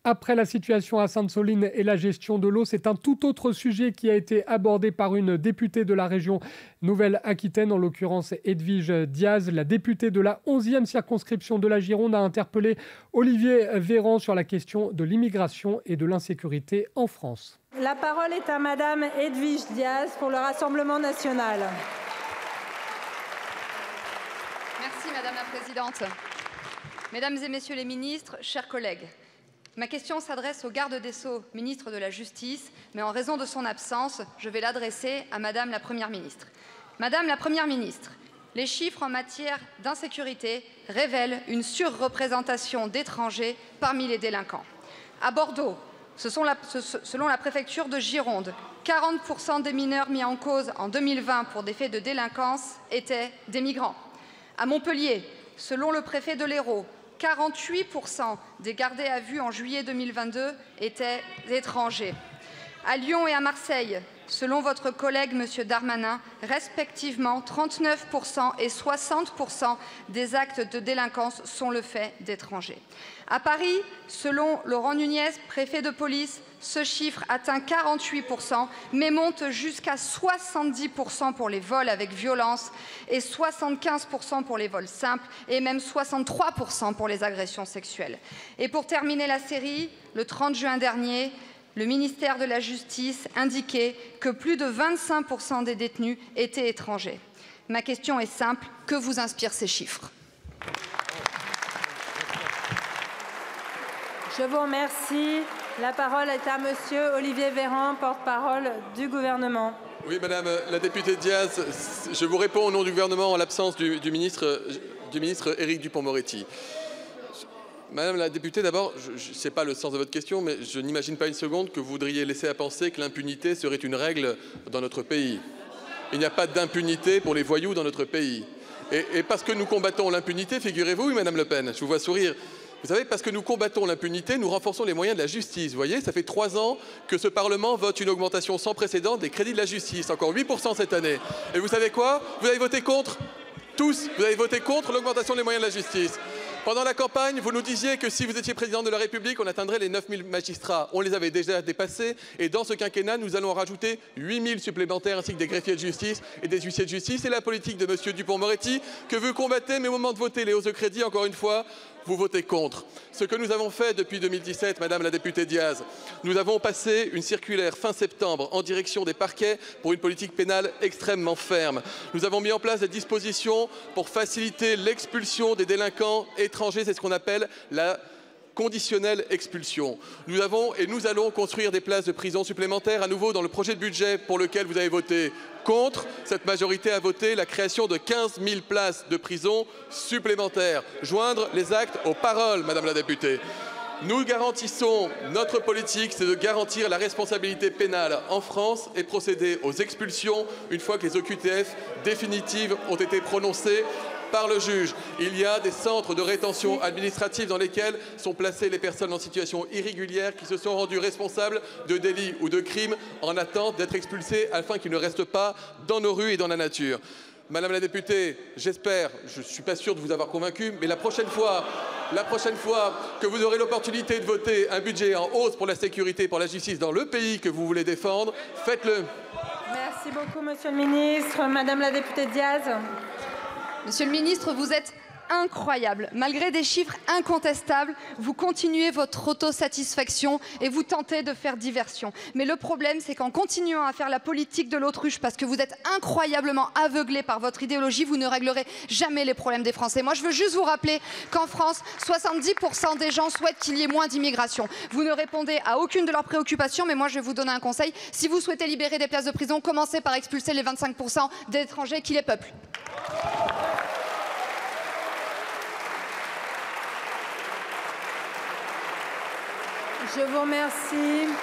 Après la situation à Sainte-Soline et la gestion de l'eau, c'est un tout autre sujet qui a été abordé par une députée de la région Nouvelle-Aquitaine, en l'occurrence Edwige Diaz. La députée de la 11e circonscription de la Gironde a interpellé Olivier Véran sur la question de l'immigration et de l'insécurité en France. La parole est à Madame Edwige Diaz pour le Rassemblement national. Merci Madame la Présidente. Mesdames et Messieurs les ministres, chers collègues, ma question s'adresse au garde des Sceaux, ministre de la Justice, mais en raison de son absence, je vais l'adresser à Madame la Première ministre. Madame la Première ministre, les chiffres en matière d'insécurité révèlent une surreprésentation d'étrangers parmi les délinquants. À Bordeaux, selon la préfecture de Gironde, 40% des mineurs mis en cause en 2020 pour des faits de délinquance étaient des migrants. À Montpellier, selon le préfet de l'Hérault, 48% des gardés à vue en juillet 2022 étaient étrangers. À Lyon et à Marseille, selon votre collègue M. Darmanin, respectivement 39% et 60% des actes de délinquance sont le fait d'étrangers. À Paris, selon Laurent Nunez, préfet de police, ce chiffre atteint 48%, mais monte jusqu'à 70% pour les vols avec violence et 75% pour les vols simples et même 63% pour les agressions sexuelles. Et pour terminer la série, le 30 juin dernier, le ministère de la Justice indiquait que plus de 25% des détenus étaient étrangers. Ma question est simple, que vous inspirent ces chiffres ? Je vous remercie. La parole est à monsieur Olivier Véran, porte-parole du gouvernement. Oui, madame la députée Diaz, je vous réponds au nom du gouvernement en l'absence du ministre Éric Dupond-Moretti. Madame la députée, d'abord, je ne sais pas le sens de votre question, mais je n'imagine pas une seconde que vous voudriez laisser à penser que l'impunité serait une règle dans notre pays. Il n'y a pas d'impunité pour les voyous dans notre pays. Et parce que nous combattons l'impunité, figurez-vous, oui, madame Le Pen, je vous vois sourire. Vous savez, parce que nous combattons l'impunité, nous renforçons les moyens de la justice. Vous voyez, ça fait 3 ans que ce Parlement vote une augmentation sans précédent des crédits de la justice, encore 8% cette année. Et vous savez quoi? Vous avez voté contre. Tous, vous avez voté contre l'augmentation des moyens de la justice. Pendant la campagne, vous nous disiez que si vous étiez président de la République, on atteindrait les 9000 magistrats. On les avait déjà dépassés. Et dans ce quinquennat, nous allons rajouter 8000 supplémentaires, ainsi que des greffiers de justice et des huissiers de justice. C'est la politique de M. Dupond-Moretti que vous combattez, mais au moment de voter les hausses de crédit, encore une fois, vous votez contre. Ce que nous avons fait depuis 2017, madame la députée Diaz, nous avons passé une circulaire fin septembre en direction des parquets pour une politique pénale extrêmement ferme. Nous avons mis en place des dispositions pour faciliter l'expulsion des délinquants étrangers, c'est ce qu'on appelle la conditionnelle expulsion. Nous allons construire des places de prison supplémentaires à nouveau dans le projet de budget pour lequel vous avez voté contre. Cette majorité a voté la création de 15 000 places de prison supplémentaires. Joindre les actes aux paroles, madame la députée. Nous garantissons, notre politique, c'est de garantir la responsabilité pénale en France et procéder aux expulsions une fois que les OQTF définitives ont été prononcées par le juge. Il y a des centres de rétention administrative dans lesquels sont placées les personnes en situation irrégulière qui se sont rendues responsables de délits ou de crimes en attente d'être expulsées afin qu'ils ne restent pas dans nos rues et dans la nature. Madame la députée, j'espère, je ne suis pas sûr de vous avoir convaincu, mais la prochaine fois que vous aurez l'opportunité de voter un budget en hausse pour la sécurité et pour la justice dans le pays que vous voulez défendre, faites-le. Merci beaucoup, monsieur le ministre. Madame la députée Diaz. Monsieur le ministre, vous êtes incroyable. Malgré des chiffres incontestables, vous continuez votre autosatisfaction et vous tentez de faire diversion. Mais le problème, c'est qu'en continuant à faire la politique de l'autruche, parce que vous êtes incroyablement aveuglé par votre idéologie, vous ne réglerez jamais les problèmes des Français. Moi, je veux juste vous rappeler qu'en France, 70% des gens souhaitent qu'il y ait moins d'immigration. Vous ne répondez à aucune de leurs préoccupations, mais moi, je vais vous donner un conseil. Si vous souhaitez libérer des places de prison, commencez par expulser les 25% d'étrangers qui les peuplent. Je vous remercie.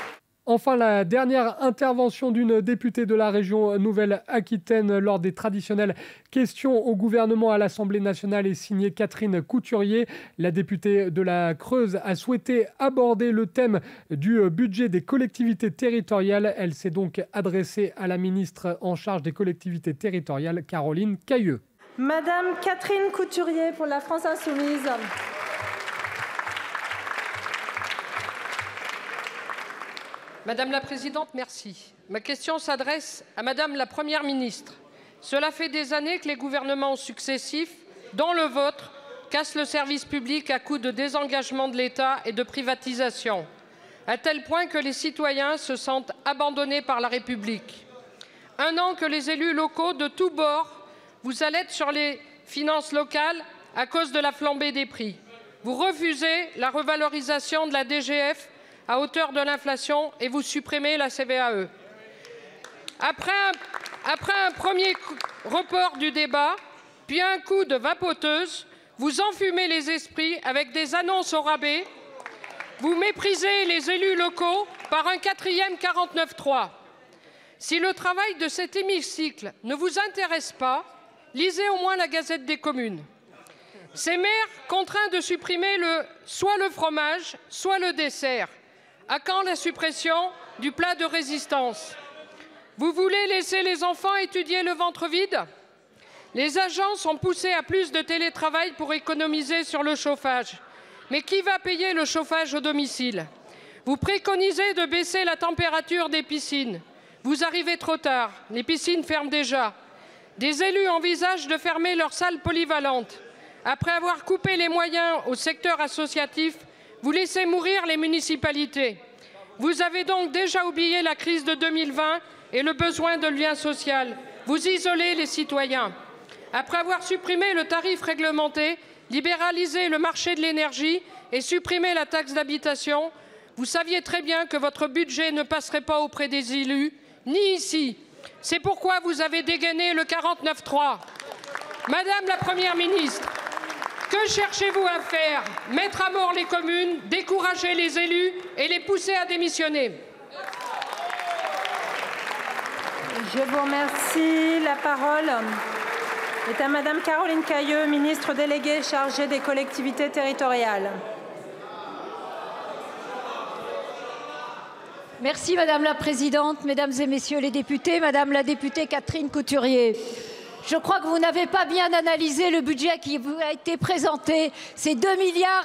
Enfin, la dernière intervention d'une députée de la région Nouvelle-Aquitaine lors des traditionnelles questions au gouvernement à l'Assemblée nationale est signée Catherine Couturier. La députée de la Creuse a souhaité aborder le thème du budget des collectivités territoriales. Elle s'est donc adressée à la ministre en charge des collectivités territoriales, Caroline Cayeux. Madame Catherine Couturier pour la France Insoumise. Madame la Présidente, merci. Ma question s'adresse à Madame la Première ministre. Cela fait des années que les gouvernements successifs, dont le vôtre, cassent le service public à coups de désengagement de l'État et de privatisation, à tel point que les citoyens se sentent abandonnés par la République. Un an que les élus locaux de tous bords vous alertent sur les finances locales à cause de la flambée des prix. Vous refusez la revalorisation de la DGF à hauteur de l'inflation et vous supprimez la CVAE. Après un premier report du débat, puis un coup de vapoteuse, vous enfumez les esprits avec des annonces au rabais. Vous méprisez les élus locaux par un 4e 49.3. Si le travail de cet hémicycle ne vous intéresse pas, lisez au moins la Gazette des communes. Ces maires contraints de supprimer soit le fromage, soit le dessert. À quand la suppression du plat de résistance? Vous voulez laisser les enfants étudier le ventre vide? Les agents sont poussés à plus de télétravail pour économiser sur le chauffage. Mais qui va payer le chauffage au domicile? Vous préconisez de baisser la température des piscines. Vous arrivez trop tard, les piscines ferment déjà. Des élus envisagent de fermer leurs salles polyvalentes. Après avoir coupé les moyens au secteur associatif, vous laissez mourir les municipalités. Vous avez donc déjà oublié la crise de 2020 et le besoin de lien social. Vous isolez les citoyens. Après avoir supprimé le tarif réglementé, libéraliser le marché de l'énergie et supprimer la taxe d'habitation, vous saviez très bien que votre budget ne passerait pas auprès des élus, ni ici. C'est pourquoi vous avez dégainé le 49.3. Madame la Première ministre, que cherchez-vous à faire? Mettre à mort les communes, décourager les élus et les pousser à démissionner? Je vous remercie. La parole est à Madame Caroline Cayeux, ministre déléguée chargée des collectivités territoriales. Merci Madame la Présidente, Mesdames et Messieurs les députés, Madame la députée Catherine Couturier. Je crois que vous n'avez pas bien analysé le budget qui vous a été présenté. C'est 2,5 milliards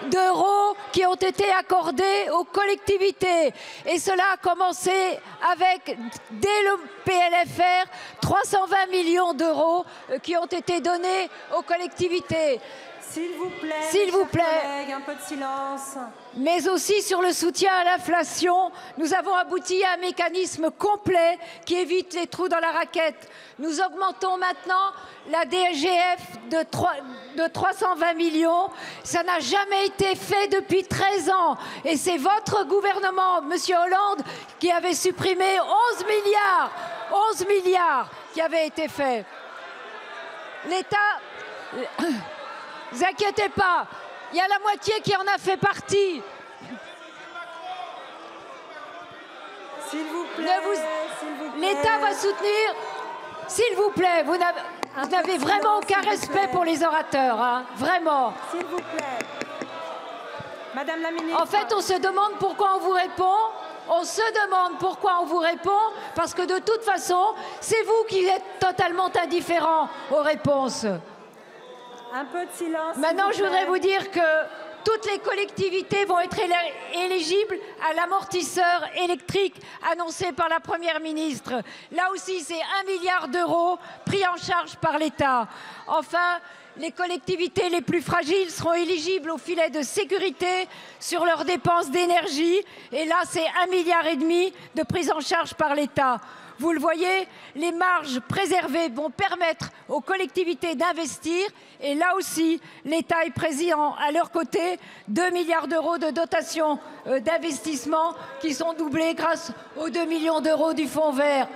d'euros qui ont été accordés aux collectivités. Et cela a commencé avec, dès le PLFR, 320 millions d'euros qui ont été donnés aux collectivités. S'il vous plaît, s'il vous plaît, collègues, un peu de silence. Mais aussi sur le soutien à l'inflation, nous avons abouti à un mécanisme complet qui évite les trous dans la raquette. Nous augmentons maintenant la DGF de 320 millions. Ça n'a jamais été fait depuis 13 ans. Et c'est votre gouvernement, Monsieur Hollande, qui avait supprimé 11 milliards qui avaient été faits. L'État... Ne vous inquiétez pas, il y a la moitié qui en a fait partie. S'il vous plaît, l'État va soutenir. S'il vous plaît, vous n'avez vraiment aucun respect pour les orateurs, hein, vraiment. S'il vous plaît. Madame la ministre. En fait, on se demande pourquoi on vous répond. On se demande pourquoi on vous répond, parce que de toute façon, c'est vous qui êtes totalement indifférents aux réponses. Un peu de silence. Maintenant, je voudrais vous dire que toutes les collectivités vont être éligibles à l'amortisseur électrique annoncé par la Première ministre. Là aussi, c'est 1 milliard d'euros pris en charge par l'État. Enfin, les collectivités les plus fragiles seront éligibles au filet de sécurité sur leurs dépenses d'énergie. Et là, c'est 1,5 milliard de prise en charge par l'État. Vous le voyez, les marges préservées vont permettre aux collectivités d'investir. Et là aussi, l'État est présent à leur côté. 2 milliards d'euros de dotation d'investissement qui sont doublés grâce aux 2 millions d'euros du Fonds vert.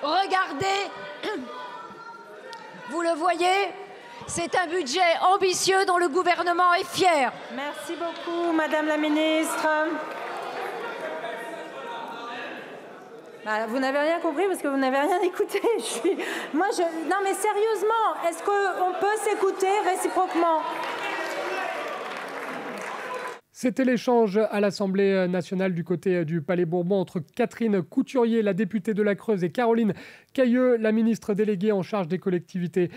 Regardez, vous le voyez, c'est un budget ambitieux dont le gouvernement est fier. Merci beaucoup, Madame la ministre. Vous n'avez rien compris parce que vous n'avez rien écouté. Non mais sérieusement, est-ce qu'on peut s'écouter réciproquement? C'était l'échange à l'Assemblée nationale du côté du Palais Bourbon entre Catherine Couturier, la députée de la Creuse, et Caroline Cayeux, la ministre déléguée en charge des collectivités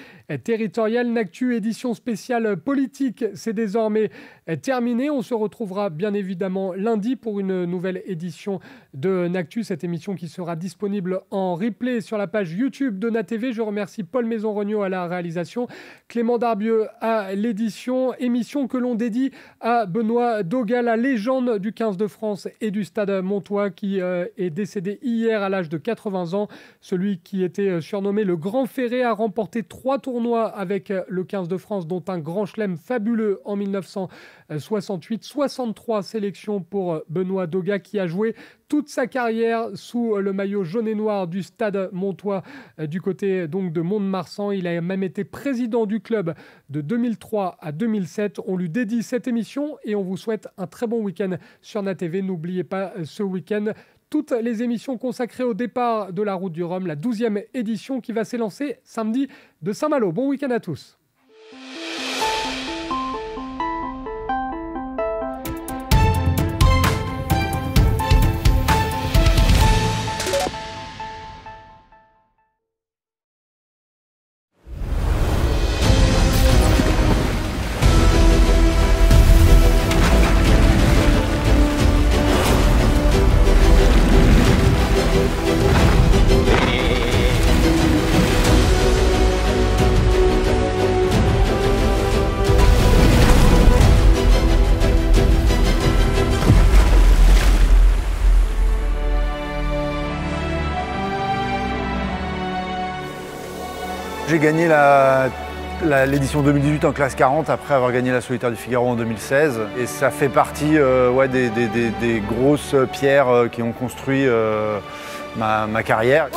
territoriales. N'Actu édition spéciale politique, c'est désormais terminé. On se retrouvera bien évidemment lundi pour une nouvelle édition de N'Actu, cette émission qui sera disponible en replay sur la page YouTube de NATV. Je remercie Paul Maison-Regnault à la réalisation, Clément Darbieux à l'édition, émission que l'on dédie à Benoît Doga, la légende du 15 de France et du Stade Montois, qui est décédé hier à l'âge de 80 ans. Celui qui était surnommé le Grand Ferré a remporté 3 tournois avec le 15 de France, dont un grand chelem fabuleux en 1968. 63 sélections pour Benoît Doga, qui a joué toute sa carrière sous le maillot jaune et noir du Stade Montois du côté donc de Mont-de-Marsan. Il a même été président du club de 2003 à 2007. On lui dédie cette émission et on vous souhaite un très bon week-end sur NATV. N'oubliez pas ce week-end toutes les émissions consacrées au départ de la Route du Rhum, la 12e édition qui va s'élancer samedi de Saint-Malo. Bon week-end à tous. J'ai gagné la l'édition 2018 en classe 40 après avoir gagné la Solitaire du Figaro en 2016. Et ça fait partie des grosses pierres qui ont construit ma carrière.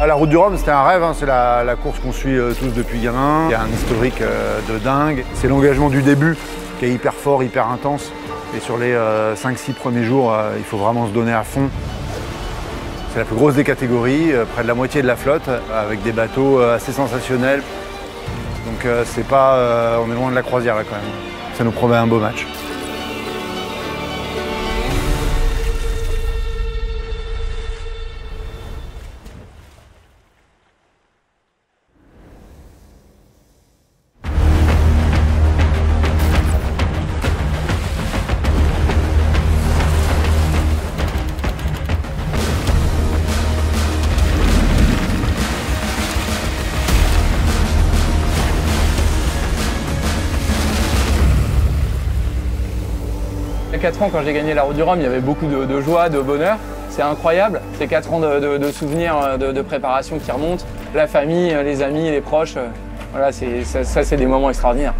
La Route du Rhum, c'était un rêve, hein. C'est la course qu'on suit tous depuis gamin. Il y a un historique de dingue. C'est l'engagement du début qui est hyper fort, hyper intense. Et sur les 5-6 premiers jours, il faut vraiment se donner à fond. C'est la plus grosse des catégories, près de la moitié de la flotte, avec des bateaux assez sensationnels. Donc c'est pas, on est loin de la croisière là quand même. Ça nous promet un beau match. Il y a 4 ans, quand j'ai gagné la Route du Rhum, il y avait beaucoup de joie, de bonheur. C'est incroyable. C'est 4 ans de souvenirs, de préparation qui remontent. La famille, les amis, les proches. Voilà, ça c'est des moments extraordinaires.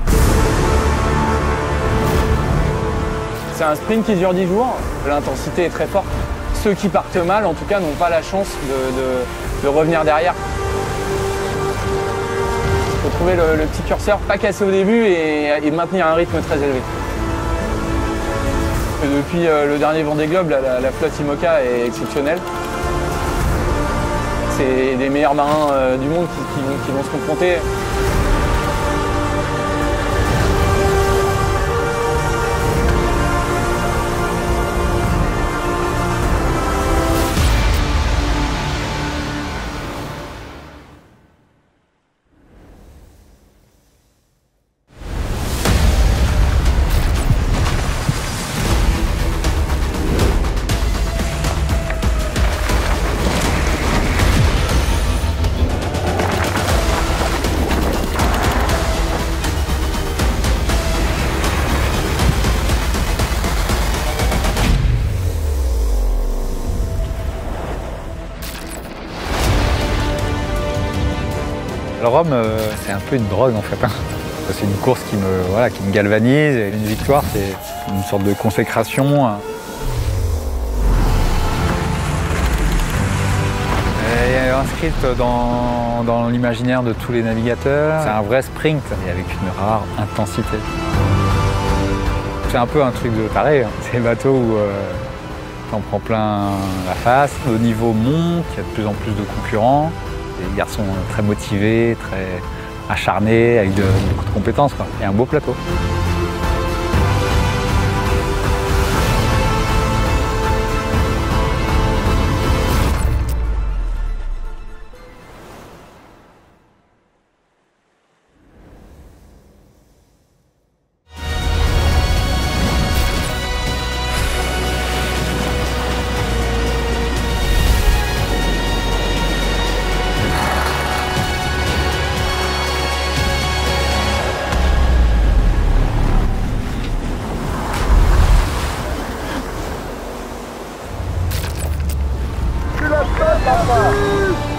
C'est un sprint qui dure 10 jours. L'intensité est très forte. Ceux qui partent mal, en tout cas, n'ont pas la chance de revenir derrière. Il faut trouver le petit curseur, pas casser au début et maintenir un rythme très élevé. Depuis le dernier Vendée Globe, la flotte IMOCA est exceptionnelle. C'est des meilleurs marins du monde qui vont se confronter. Le Rhum, c'est un peu une drogue en fait. C'est une course qui me galvanise. Et une victoire, c'est une sorte de consécration. Elle est inscrite dans l'imaginaire de tous les navigateurs. C'est un vrai sprint et avec une rare intensité. C'est un peu un truc de taré. C'est un bateau où t'en prends plein la face. Le niveau monte, il y a de plus en plus de concurrents. Des garçons très motivés, très acharnés, avec beaucoup de compétences, quoi. Et un beau plateau.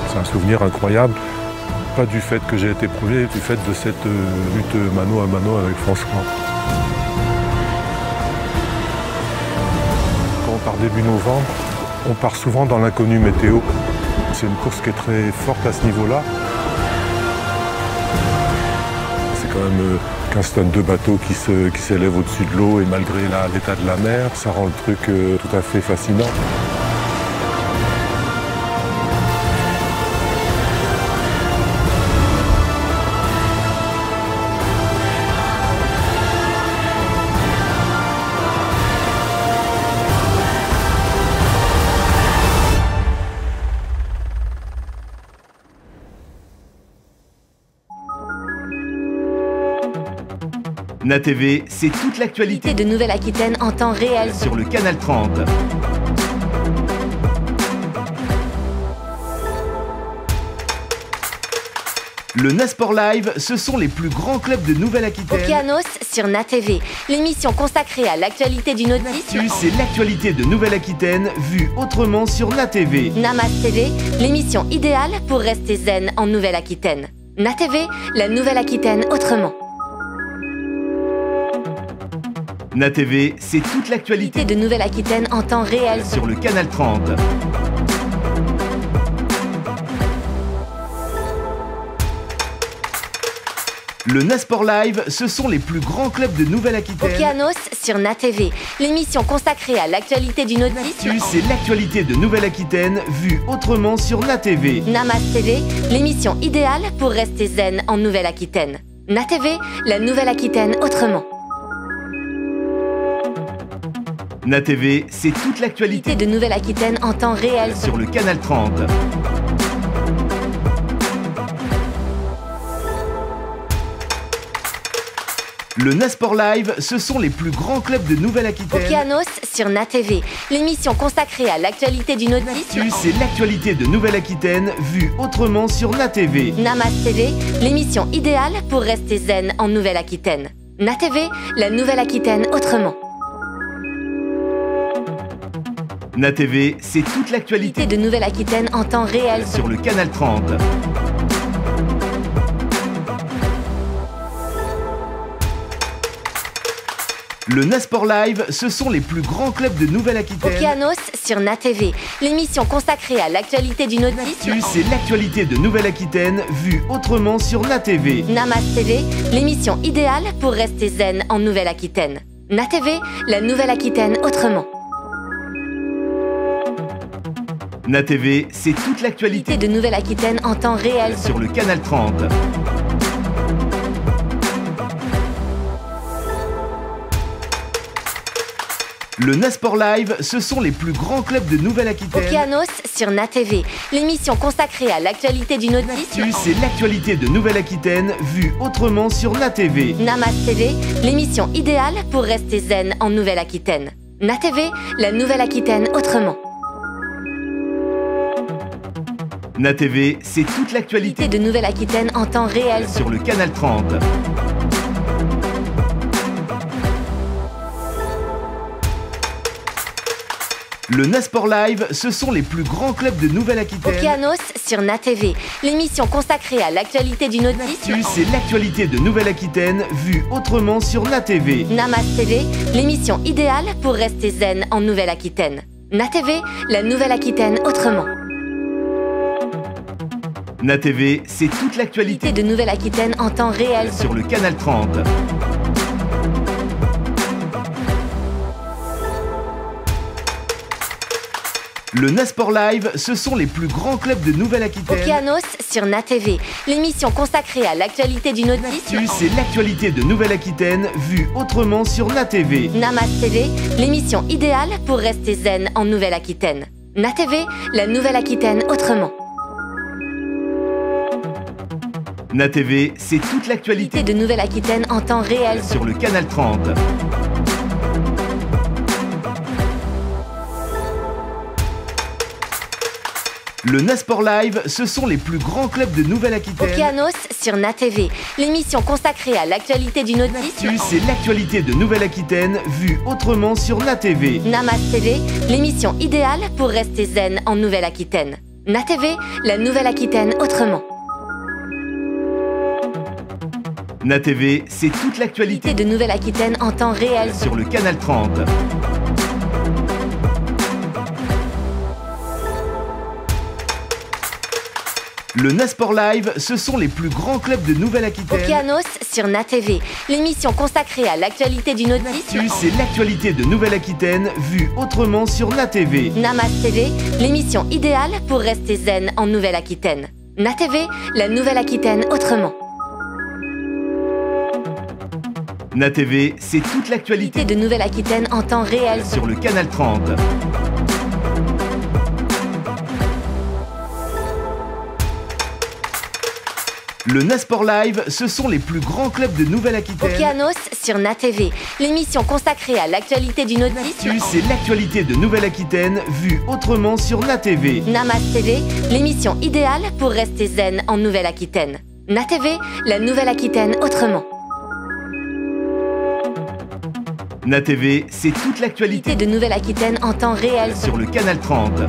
C'est un souvenir incroyable, pas du fait que j'ai été premier, du fait de cette lutte mano à mano avec François. Quand on part début novembre, on part souvent dans l'inconnu météo. C'est une course qui est très forte à ce niveau-là. C'est quand même 15 tonnes de bateaux qui s'élèvent au-dessus de l'eau et malgré l'état de la mer, ça rend le truc tout à fait fascinant. NATV, c'est toute l'actualité de Nouvelle-Aquitaine en temps réel sur le Canal 30. Le Nasport Live, ce sont les plus grands clubs de Nouvelle-Aquitaine. Okeanos sur NATV, l'émission consacrée à l'actualité du nautisme. C'est l'actualité de Nouvelle-Aquitaine vue autrement sur NATV. Namas TV, l'émission idéale pour rester zen en Nouvelle-Aquitaine. NATV, la Nouvelle-Aquitaine autrement. NATV, c'est toute l'actualité de Nouvelle-Aquitaine en temps réel sur le canal 30. Le Nasport Live, ce sont les plus grands clubs de Nouvelle-Aquitaine. Okeanos sur NATV, l'émission consacrée à l'actualité du nautisme. C'est l'actualité de Nouvelle-Aquitaine vue autrement sur NATV. Namas TV, l'émission idéale pour rester zen en Nouvelle-Aquitaine. NATV, la Nouvelle-Aquitaine autrement. NATV, c'est toute l'actualité de Nouvelle-Aquitaine en temps réel sur le canal 30. Le Nasport Live, ce sont les plus grands clubs de Nouvelle-Aquitaine. Okeanos sur NATV, l'émission consacrée à l'actualité du nautisme. C'est l'actualité de Nouvelle-Aquitaine vue autrement sur NATV. Namas TV, l'émission idéale pour rester zen en Nouvelle-Aquitaine. NATV, la Nouvelle-Aquitaine autrement. NATV, c'est toute l'actualité de Nouvelle-Aquitaine en temps réel sur le canal 30. Le Nasport Live, ce sont les plus grands clubs de Nouvelle-Aquitaine. Okeanos sur NATV, l'émission consacrée à l'actualité du nautisme. C'est l'actualité de Nouvelle-Aquitaine vue autrement sur NATV. Namas TV, l'émission idéale pour rester zen en Nouvelle-Aquitaine. NATV, la Nouvelle-Aquitaine autrement. NATV, c'est toute l'actualité de Nouvelle-Aquitaine en temps réel sur le canal 30. Le Nasport Live, ce sont les plus grands clubs de Nouvelle-Aquitaine. Okeanos sur NATV, l'émission consacrée à l'actualité du nautisme. C'est l'actualité de Nouvelle-Aquitaine vue autrement sur NATV. Namas TV, l'émission idéale pour rester zen en Nouvelle-Aquitaine. NATV, la Nouvelle-Aquitaine autrement. NATV, c'est toute l'actualité de Nouvelle-Aquitaine en temps réel sur le canal 30. Le Nasport Live, ce sont les plus grands clubs de Nouvelle-Aquitaine. Okeanos sur NATV, l'émission consacrée à l'actualité du nautisme. C'est l'actualité de Nouvelle-Aquitaine vue autrement sur NATV. Namas TV, l'émission idéale pour rester zen en Nouvelle-Aquitaine. NATV, la Nouvelle-Aquitaine autrement. NATV, c'est toute l'actualité de Nouvelle-Aquitaine en temps réel sur le canal 30. Le Nasport Live, ce sont les plus grands clubs de Nouvelle-Aquitaine. Okeanos sur NATV, l'émission consacrée à l'actualité du nautisme. C'est l'actualité de Nouvelle-Aquitaine vue autrement sur NATV. Namas TV, l'émission idéale pour rester zen en Nouvelle-Aquitaine. NATV, la Nouvelle-Aquitaine autrement. NATV, c'est toute l'actualité de Nouvelle-Aquitaine en temps réel sur le canal 30. Le Nasport Live, ce sont les plus grands clubs de Nouvelle-Aquitaine. Okeanos sur NATV, l'émission consacrée à l'actualité du nautisme. C'est l'actualité de Nouvelle-Aquitaine vue autrement sur NATV. Namas TV, l'émission idéale pour rester zen en Nouvelle-Aquitaine. NATV, la Nouvelle-Aquitaine autrement. NATV, c'est toute l'actualité de Nouvelle-Aquitaine en temps réel sur le canal 30. Le Nasport Live, ce sont les plus grands clubs de Nouvelle-Aquitaine. Okeanos sur NATV, l'émission consacrée à l'actualité du nautisme. C'est l'actualité de Nouvelle-Aquitaine vue autrement sur NATV. Namas TV, l'émission idéale pour rester zen en Nouvelle-Aquitaine. NATV, la Nouvelle-Aquitaine autrement. NATV, c'est toute l'actualité de Nouvelle-Aquitaine en temps réel sur le canal 30. Le Nasport Live, ce sont les plus grands clubs de Nouvelle-Aquitaine. Okeanos sur NATV, l'émission consacrée à l'actualité du nautisme. C'est l'actualité de Nouvelle-Aquitaine vue autrement sur NATV. Namas TV, l'émission idéale pour rester zen en Nouvelle-Aquitaine. NATV, la Nouvelle-Aquitaine autrement. NATV, c'est toute l'actualité de Nouvelle-Aquitaine en temps réel sur le Canal 30.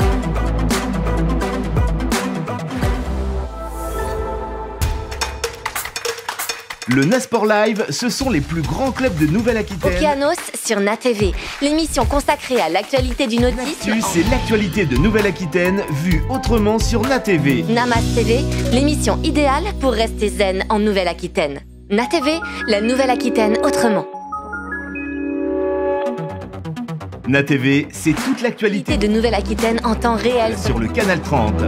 Le Nasport Live, ce sont les plus grands clubs de Nouvelle-Aquitaine. Okeanos sur NATV, l'émission consacrée à l'actualité du nautisme. C'est l'actualité de Nouvelle-Aquitaine vue autrement sur NATV. Namas TV, l'émission idéale pour rester zen en Nouvelle-Aquitaine. NATV, la Nouvelle-Aquitaine autrement. NATV, c'est toute l'actualité de Nouvelle-Aquitaine en temps réel sur le Canal 30.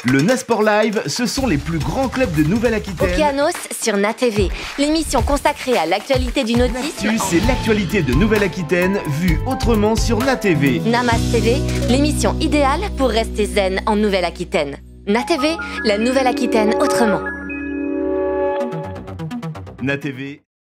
Le Nasport Live, ce sont les plus grands clubs de Nouvelle-Aquitaine. Okeanos sur NATV, l'émission consacrée à l'actualité du nautisme. C'est l'actualité de Nouvelle-Aquitaine vue autrement sur NATV. Namas TV, l'émission idéale pour rester zen en Nouvelle-Aquitaine. NATV, la Nouvelle-Aquitaine autrement. NATV.